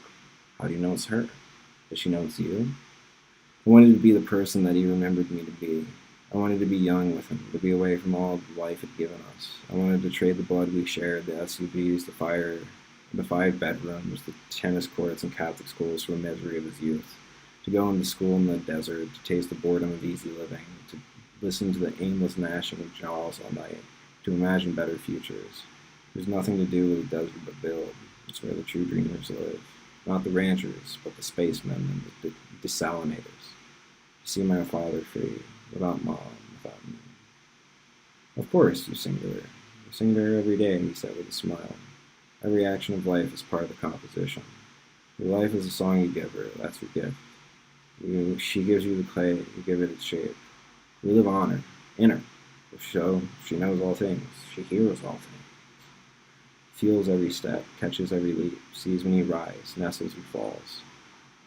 How do you know it's her? Does she know it's you? I wanted to be the person that he remembered me to be. I wanted to be young with him, to be away from all life had given us. I wanted to trade the blood we shared, the SUVs, the fire, the 5 bedrooms, the tennis courts and Catholic schools for the misery of his youth. To go into school in the desert, to taste the boredom of easy living, to listen to the aimless gnashing of jaws all night, to imagine better futures. There's nothing to do with the desert but build. It's where the true dreamers live. Not the ranchers, but the spacemen and the desalinators. To see my father free, without mom, without me. Of course, you sing to her. You sing to her every day, he said with a smile. Every action of life is part of the composition. Your life is a song you give her, that's your gift. She gives you the clay, you give it its shape. You live on her, in her. So she knows all things, she hears all things. Feels every step, catches every leap, sees when you rise, nestles and falls.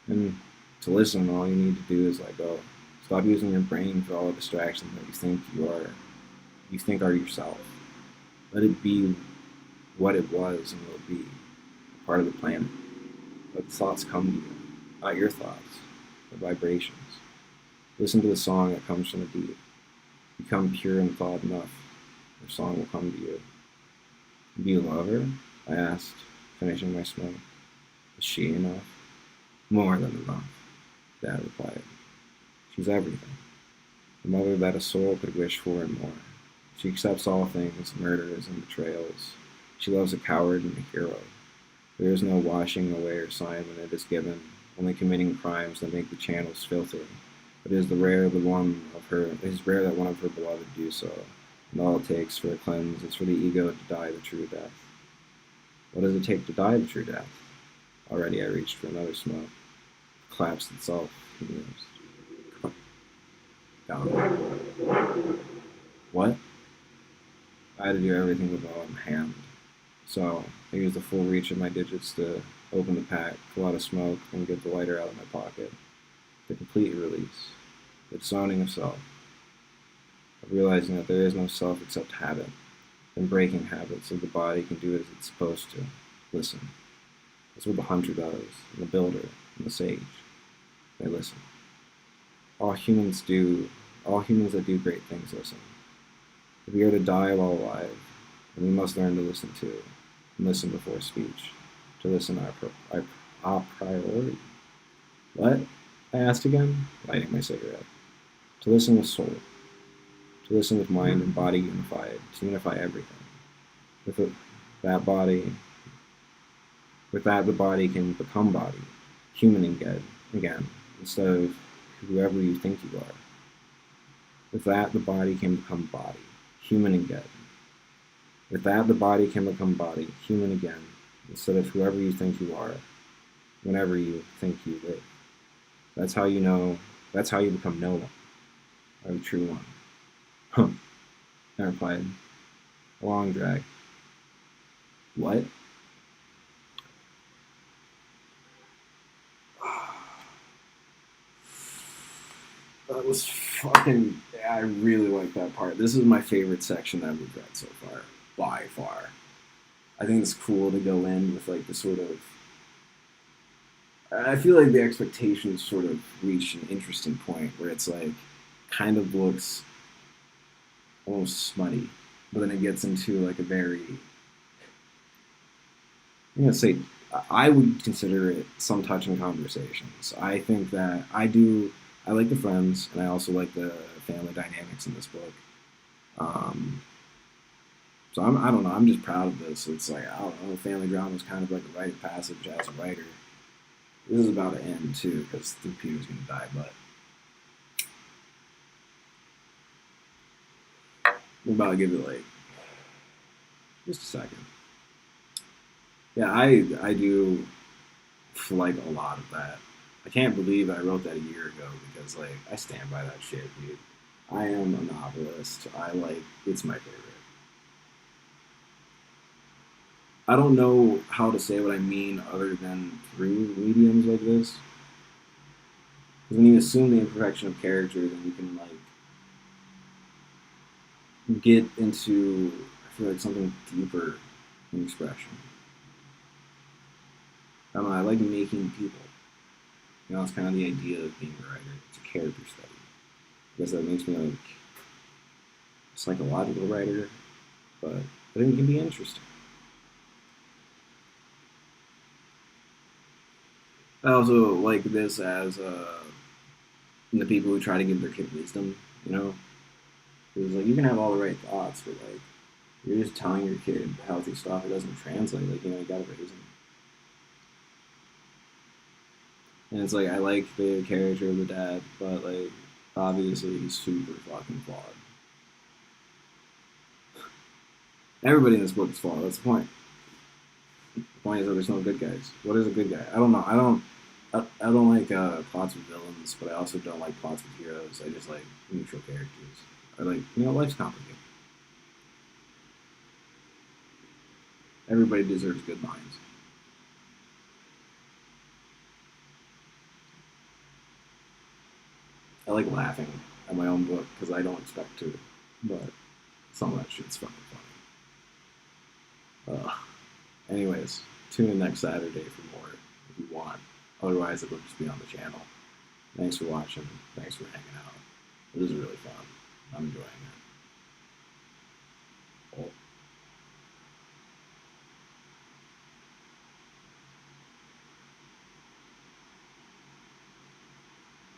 And to listen, all you need to do is let go. Stop using your brain for all the distractions that you think are yourself. Let it be what it was and will be, a part of the planet. Let the thoughts come to you, not your thoughts, the vibrations. Listen to the song that comes from the deep. Become pure in thought enough, the song will come to you. Do you love her? I asked, finishing my smoke. Is she enough? More than enough, Dad replied. She's everything. The mother that a soul could wish for and more. She accepts all things, murders and betrayals. She loves a coward and a hero. There is no washing away her sign when it is given, only committing crimes that make the channels filthy. But it is rare that one of her beloved do so, and all it takes for a cleanse is for the ego to die the true death. What does it take to die the true death? Already I reached for another smoke. It collapsed itself, he mused. Down. What? I had to do everything with one hand. So I used the full reach of my digits to open the pack, pull out a smoke, and get the lighter out of my pocket. The complete release. The disowning of self. Of realizing that there is no self except habit. And breaking habits so the body can do as it's supposed to. Listen. That's what the hunter does, and the builder, and the sage. They listen. All humans that do great things listen. If we are to die while alive, then we must learn to listen too, and listen before speech. To listen a priori. What? I asked again, lighting my cigarette. To listen with soul. To listen with mind and body unified, to unify everything. With that, the body can become body, human again, instead of whoever you think you are. With that, the body can become body, human again. With that, the body can become body, human again, instead of whoever you think you are, whenever you think you live. That's how you become no one, or the true one. Huh, I replied. A long drag. What? That was fucking... I really like that part. This is my favorite section that we've read so far. By far. I think it's cool to go in with like the sort of... I feel like the expectations sort of reach an interesting point where it's like kind of looks almost smutty, but then it gets into like a very... I'm gonna say I would consider it some touching conversations. I think that I like the friends, and I also like the family dynamics in this book. So I don't know. I'm just proud of this. It's like, I don't know. Family drama is kind of like a rite of passage as a writer. This is about to end too, because the computer's gonna die. But I'm about to give it like just a second. Yeah, I do like a lot of that. I can't believe I wrote that a year ago because like I stand by that shit, dude. I am a novelist. It's my favorite. I don't know how to say what I mean other than through mediums like this. Because when you assume the imperfection of character, then you can like get into, I feel like, something deeper in expression. I don't know, I like making people. You know, it's kind of the idea of being a writer. It's a character study. I guess that makes me like a psychological writer, but I think it can be interesting. I also like this as the people who try to give their kid wisdom, you know? Because like you can have all the right thoughts, but like you're just telling your kid healthy stuff, it doesn't translate. Like, you know, you gotta raise them. And it's like I like the character of the dad, but like obviously he's super fucking flawed. Everybody in this book is flawed. That's the point. The point is that there's no good guys. What is a good guy? I don't know. I don't like plots with villains, but I also don't like plots with heroes. I just like neutral characters. I like, life's complicated. Everybody deserves good minds. I like laughing at my own book because I don't expect to, but some of that shit's fucking funny. Anyways, tune in next Saturday for more if you want. Otherwise, it'll just be on the channel. Thanks for watching. Thanks for hanging out. It was really fun. I'm enjoying it.